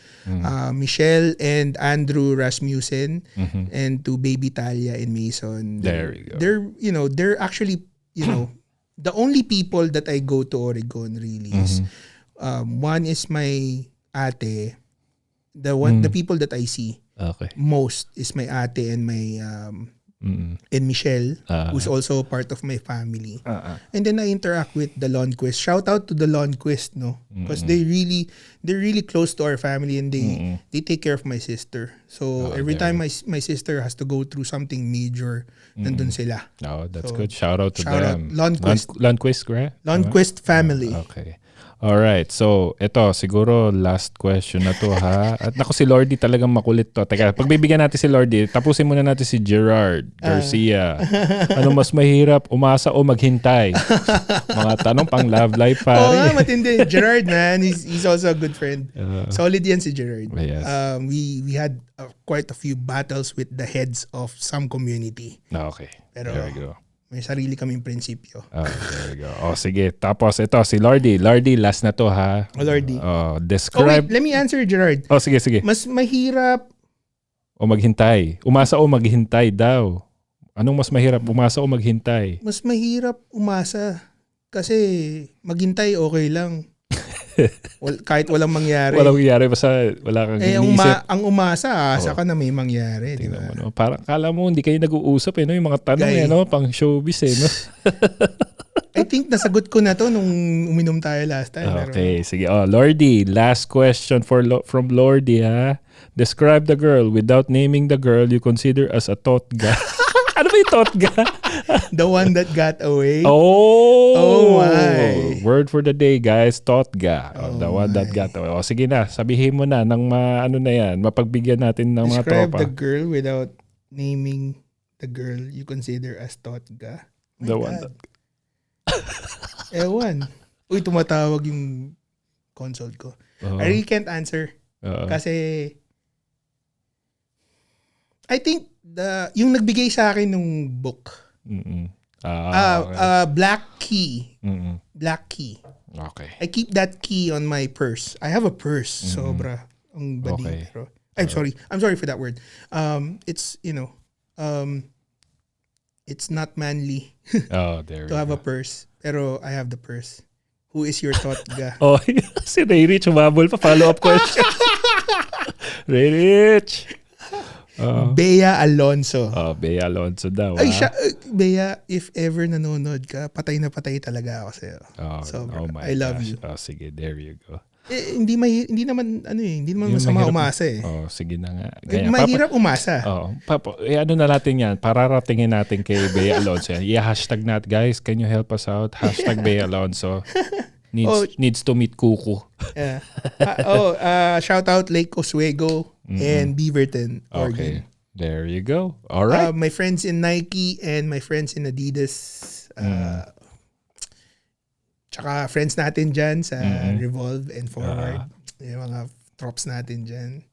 Michelle and Andrew Rasmussen and to Baby Talia and Mason. There you go. They're actually, the only people that I go to Oregon really is one is my ate. The people that I see most is my ate and my and Michelle, who's also part of my family. And then I interact with the Lundquist. Shout out to the Lundquist, no? Because they're really close to our family and they take care of my sister. So every time my sister has to go through something major, nandun sila. That's good. Shout out to them. Lundquist. Lundquist, right? Lundquist family. Okay. Alright, so ito siguro last question na to ha. At naku si Lordy talagang makulit to. Teka, pagbibigyan natin si Lordy, tapusin muna natin si Gerard Garcia. Ano mas mahirap, umasa o maghintay? Mga tanong pang love life pare. Matindi. Gerard, man, he's also a good friend. Solid yan si Gerard. Yes. We had quite a few battles with the heads of some community. Okay, Pero, there you go. May sarili kaming prinsipyo. There you go. Sige. Tapos ito, si Lordy. Lordy, last na to ha. Lordy. Describe. Wait, let me answer, Gerard. Sige. Mas mahirap o maghintay. Umasa o maghintay daw. Anong mas mahirap? Umasa o maghintay? Mas mahirap umasa. Kasi maghintay okay lang. Kahit walang mangyari. Walang mangyari. Basta wala kang iniisip. Ang umasa, asa ka na may mangyari. Di ba? No? Parang kala mo hindi kayo nag-uusap no? Yung mga tanong pang showbiz no? I think nasagot ko na to nung uminom tayo last time. Okay, sige. Lordy, last question from Lordy ha. Describe the girl without naming the girl you consider as a totga. Ano ba yung totga? The one that got away. Oh my. Word for the day, guys. Totga. The one that got away. Sige na. Sabihin mo na ng mapagbigyan natin ng mga tropa. Describe the girl without naming the girl you consider as totga. The one that... Ewan. Uy, tumatawag yung console ko. I really can't answer. Kasi I think yung nagbigay sa akin nung book. Okay. Black Key. Mm-mm. Black Key. Okay. I keep that key on my purse. I have a purse. Sobra. Ang badi. Okay. Pero, I'm sorry for that word. It's, it's not manly Oh, there to we have go. a purse. Pero I have the purse. Who is your totga? Oh, si Ray Rich humabol pa. Follow-up question. Ray Rich. Bea Alonso. Bea Alonso daw. Ay, Bea, if ever nanonood ka, patay na patay talaga ako sa'yo. Oh my I love gosh. you. Sige, there you go. Hindi naman masama mahirap- umasa eh. Sige na nga. Mahirap umasa. Ano na natin yan? Pararatingin natin kay Bea Alonso. Hashtag natin, guys. Can you help us out? Hashtag Bea Alonso. Needs to meet Coo-coo. Yeah. Shout out Lake Oswego and Beaverton, Oregon. Okay. There you go. All right. My friends in Nike and my friends in Adidas. Tsaka friends natin dyan sa Revolve and Forward. Yung mga props natin dyan.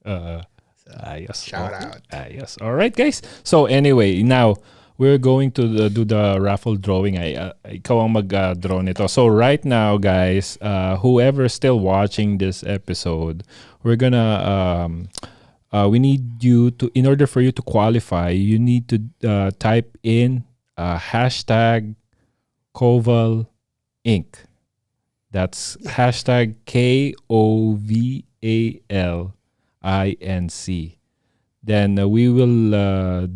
Ayos. Shout out. Ayos. All right, guys. So anyway, now we're going to do the raffle drawing. Ikaw ang mag-draw nito. So right now, guys, whoever's still watching this episode, we're gonna we need you to, in order for you to qualify, you need to type in hashtag Koval Inc. That's hashtag KOVALINC. Then we will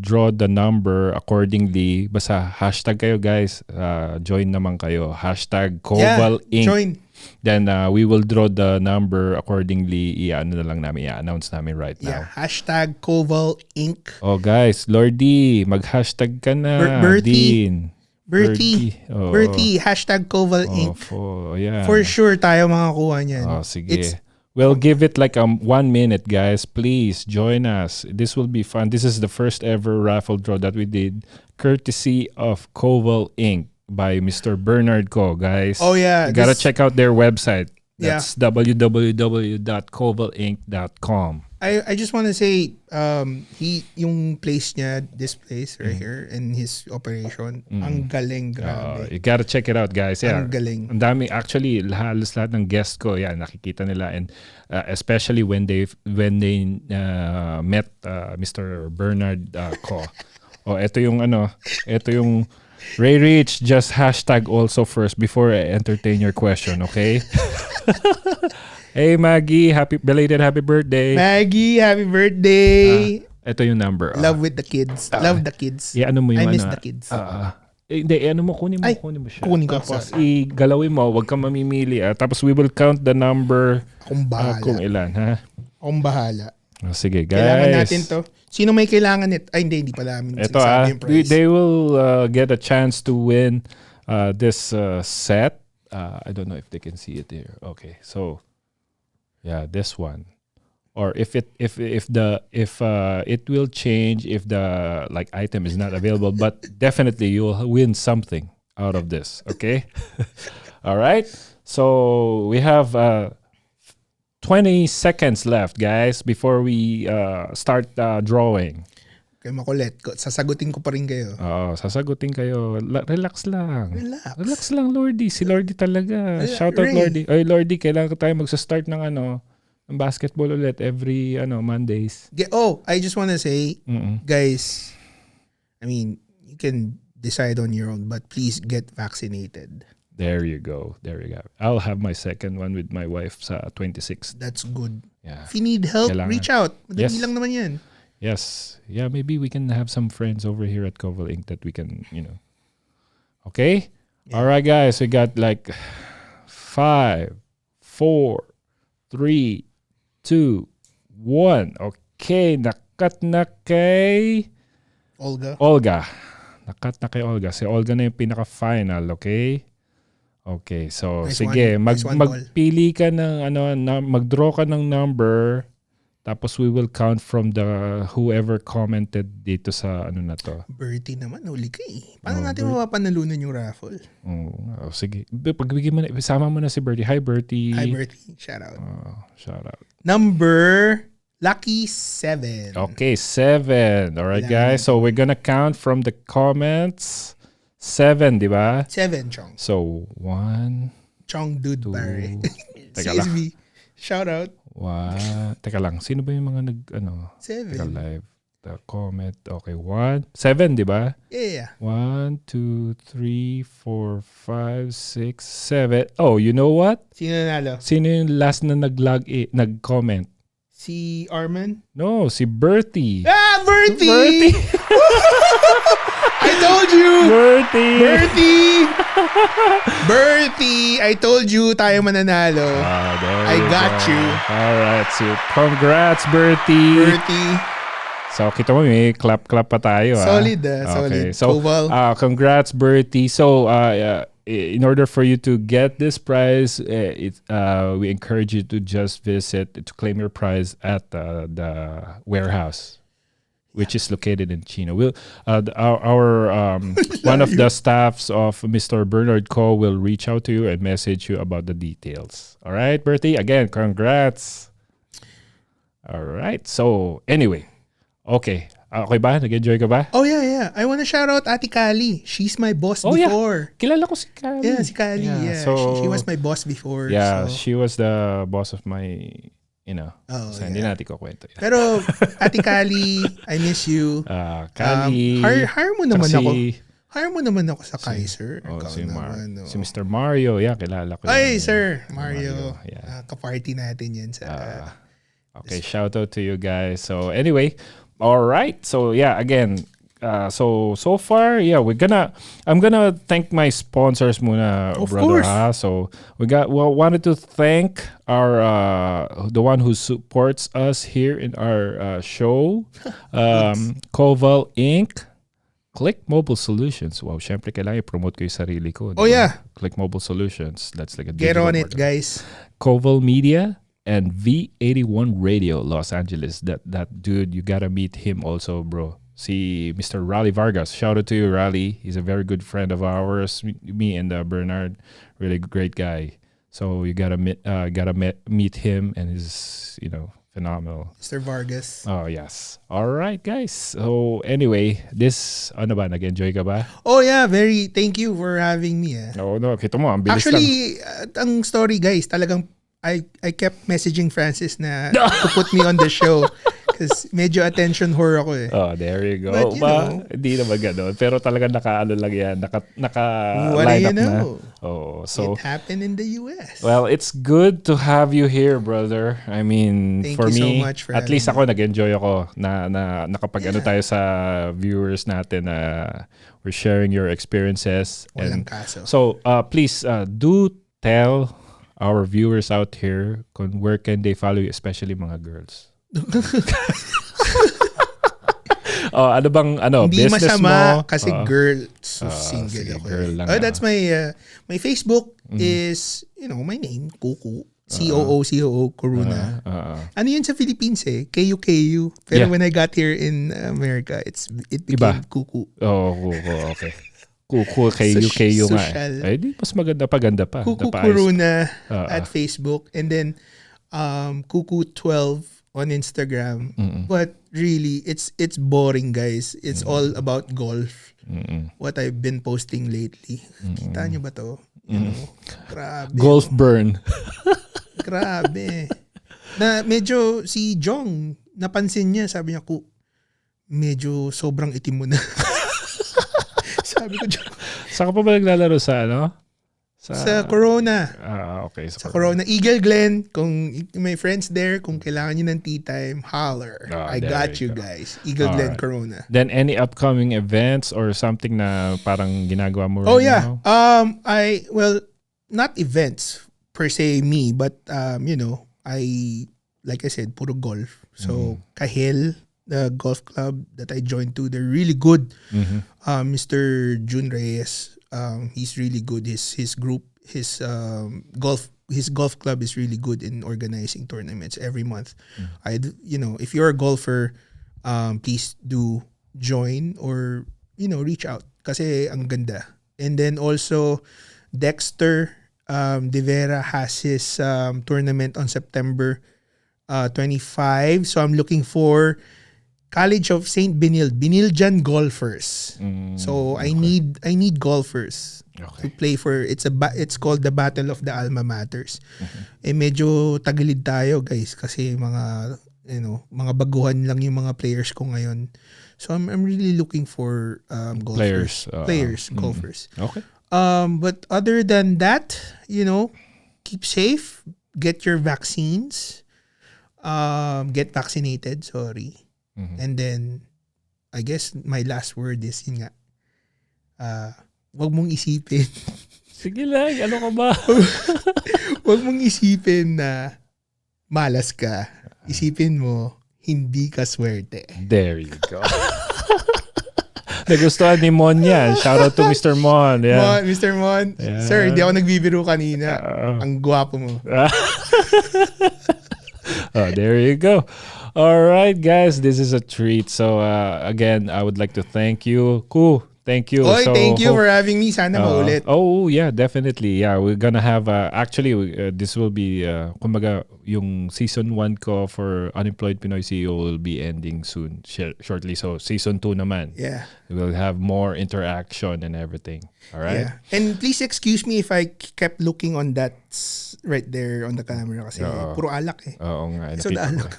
draw the number accordingly. Basta hashtag kayo, guys. Join naman kayo. Hashtag Koval Inc. Join. Then we will draw the number accordingly. I-announce namin right now. Yeah, hashtag Koval Inc. Oh, guys, Lordy, mag-hashtag ka na. Bertie. Dean. Bertie, hashtag Koval Inc. For sure tayo makakuha niyan. Sige. We'll give it like 1 minute, guys. Please join us. This will be fun. This is the first ever raffle draw that we did, courtesy of Koval Inc. by Mr. Bernard Ko, guys. Oh yeah, you gotta check out their website. That's Yeah. www.kovalink.com. I just want to say, yung place niya, this place right here, and his operation, ang galing, grabe. You gotta check it out, guys. Yeah. Ang galing. Ang dami, actually, halos lahat ng guests ko, nakikita nila. And especially when they met Mr. Bernard Ko. Ito yung Ray Rich, just hashtag also first before I entertain your question, okay? Hey Maggie, belated happy birthday. Maggie, happy birthday. Ito yung number. Love with the kids. Love the kids. Ano mo yung I miss the kids. Hindi, kunin mo siya. Kunin ko. Tapos igalawin mo, wag kang mamimili. Tapos we will count the number Akong bahala. kung ilan, ha? Akong bahala. Sige, guys. Kailangan natin to. Sino may kailangan nito? Ay, hindi pala namin Ito sinasabi yung price. they will get a chance to win this set. I don't know if they can see it here. Okay, so yeah, this one. Or if it will change if the item is not available, but definitely you'll win something out of this. Okay, all right. So we have 20 seconds left, guys, before we start drawing. Kaya makulit. Sasagutin ko pa rin kayo. Sasagutin kayo. Relax lang. Relax. Relax lang, Lordy. Si Lordy talaga. Shout out, Ray. Lordy. Oy, Lordy, kailangan tayo magsa-start ng ng basketball ulit every Mondays. I just want to say, guys, I mean, you can decide on your own, but please get vaccinated. There you go. I'll have my second one with my wife sa 26th. That's good. Yeah. If you need help, Kailangan. reach out. Madali Yes. lang naman yan. Yes. Yeah, maybe we can have some friends over here at Koval Inc. that we can, Okay? Yeah. All right, guys. We got 5, 4, 3, 2, 1. Okay. Nakat na kay Olga. Nakat na kay Olga. Si Olga na yung pinaka-final. Okay? Okay. So, Nice sige. one. Nice one, magpili ka ng, mag-draw ka ng number. Tapos we will count from the whoever commented dito sa na to. Bertie naman, huli ka eh. Paano natin mapapanalunan yung raffle? Sige. Pagbigyan mo na, sama mo na si Bertie. Hi, Bertie. Hi, Bertie. Shout out. Shout out. Number, Lucky 7. Okay, 7. All right, Kailangan guys. So we're gonna count from the comments. 7, di ba? 7, Chong. So 1, Chong Dude 2, Pare. teka lang. CSB. Shout out. Teka lang. Sino ba yung mga Teka, 7. live. The comment. Okay, 1. 7, di ba? Yeah. 1, 2, 3, 4, 5, 6, 7. Oh, you know what? Sino nanalo? Sino yung last na nag-comment? Si Arman? No, si Bertie. Ah, Bertie! I told you! Bertie! Bertie! I told you tayo mananalo. There I you got go. you. Alright, so congrats, Bertie. Bertie. So, kita mo, may clap-clap pa tayo. Solid, Okay. solid. So, Koval. congrats, Bertie. So, in order for you to get this prize, we encourage you to just visit to claim your prize at the warehouse, which is located in Chino. Our one of the staffs of Mr. Bernard Cole will reach out to you and message you about the details. All right, Bertie. Again, congrats. All right. So anyway, okay. Okay ba? Nag-enjoy ka ba? Oh, yeah. I want to shout out Ate Kali. She's my boss Yeah. before. Kilala ko si Kali. Yeah, si Kali. Yeah. So, She was my boss before. Yeah, so. she was the boss of my, Oh, so hindi natin ko kwento yan. Pero, Ate Kali, I miss you. Kali. Hire mo naman tsaka ako. Hire mo naman ako sa Kaiser. Si naman, si Mr. Mario, yeah, kilala ko. Ay, yan. sir. Mario. Yeah. Kaparty natin yan sa... Okay, shout out to you guys. So anyway, all right. So yeah, again, so far, yeah, I'm gonna thank my sponsors muna, Of brother. course. So wanted to thank our the one who supports us here in our show, Koval Inc. Click Mobile Solutions. Wow, syempre kailangan i-promote ko yung sarili ko. Oh, yeah. Click Mobile Solutions. That's like a Get digital on it, marketing. guys. Koval Media and V81 Radio Los Angeles. That dude, you gotta meet him also, bro. See Mr. Raleigh Vargas. Shout out to you, Raleigh. He's a very good friend of ours. Me and Bernard, really great guy. So you gotta meet him, and he's phenomenal. Mr. Vargas. Oh yes. All right, guys. So anyway, ano ba? Nag-enjoy ka ba? Oh yeah, thank you for having me. Oh no, kita mo, ang bilis lang. Actually, ang story guys, talagang I kept messaging Francis na to put me on the show because medyo attention whore ako eh. Oh, there you go. But, Hindi naman gano'n. Pero talagang naka-ano lang yan. What do Naka-line you up na. know? Oh, so, It happened in the US. well, it's good to have you here, brother. I mean, Thank for you so me, much for at least having ako, nag-enjoy ako na nakapag-ano tayo sa viewers natin na we're sharing your experiences. Walang And kaso. so, please, do tell our viewers out here where can they follow you, especially mga girls. Ano bang Hindi business masama mo? kasi girl, so single sige, ako. girl lang, That's my Facebook is, my name, Coo-coo. COO Coruna. Ano yun sa Philippines eh? KU. Pero Yeah. when I got here in America, it became Coo-coo. Oh, okay. Cool KU nga. Social. Ay, di mas paganda pa. Coo-coo Napaayos. Coruna at Facebook. And then, Coo-coo12 on Instagram. But really, it's boring, guys. It's all about golf. What I've been posting lately. Kita nyo ba to? Grabe. Golf burn. Grabe. Na medyo si Jong, napansin niya, sabi niya, medyo sobrang itim mo na. Sabi ko, Jong. Saan ka pa ba naglalaro sa Sa Corona. Okay. Sa Corona. Eagle Glen, kung may friends there, kung kailangan nyo ng tea time, holler. I there got you you go. guys. Eagle Glen, Alright. Corona. Then any upcoming events or something na parang ginagawa mo Oh right yeah. now? Not events per se me, but like I said, puro golf. So Kahil, the golf club that I joined to, they're really good. Mr. Jun Reyes, he's really good. His group, his golf club is really good in organizing tournaments every month. If you're a golfer, please do join or reach out kasi ang ganda. And then also De Vera has his tournament on September 25. So I'm looking for College of St. Biniljan golfers. So I need golfers to play for. It's called the Battle of the Alma Maters. Medyo tagilid tayo guys kasi mga baguhan lang yung mga players ko ngayon. So I'm really looking for golfers. Golfers. Okay. But other than that, keep safe, get your vaccines, get vaccinated, sorry. And then, I guess my last word is, yun nga, wag mong isipin. Sige lang, ano ka ba? Wag mong isipin na malas ka. Isipin mo, hindi ka swerte. There you go. Nagustuhan ni Mon yan. Shout out to Mr. Mon. Yeah. Mr. Mon. Yeah. Sir, hindi ako nagbibiro kanina. Ang gwapo mo. There you go. All right, guys. This is a treat. So, again, I would like to thank you. Coo, thank you. Oy, thank you for having me. Sana maulit. Oh, yeah, definitely. Yeah, we're gonna have, actually, this will be, kumbaga, yung season 1 ko for Unemployed Pinoy CEO will be ending soon, shortly. So, season 2 naman. Yeah. We'll have more interaction and everything. All right? Yeah. And please excuse me if I kept looking on that right there on the camera kasi puro alak eh. Oo nga. So, alak.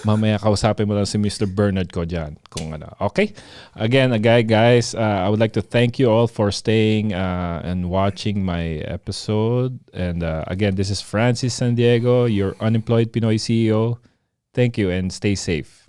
Mamaya kausapin mo lang si Mr. Bernard ko dyan. Kung ano. Okay? Again, guys, I would like to thank you all for staying and watching my episode. And again, this is Francis San Diego, your Unemployed Pinoy CEO. Thank you and stay safe.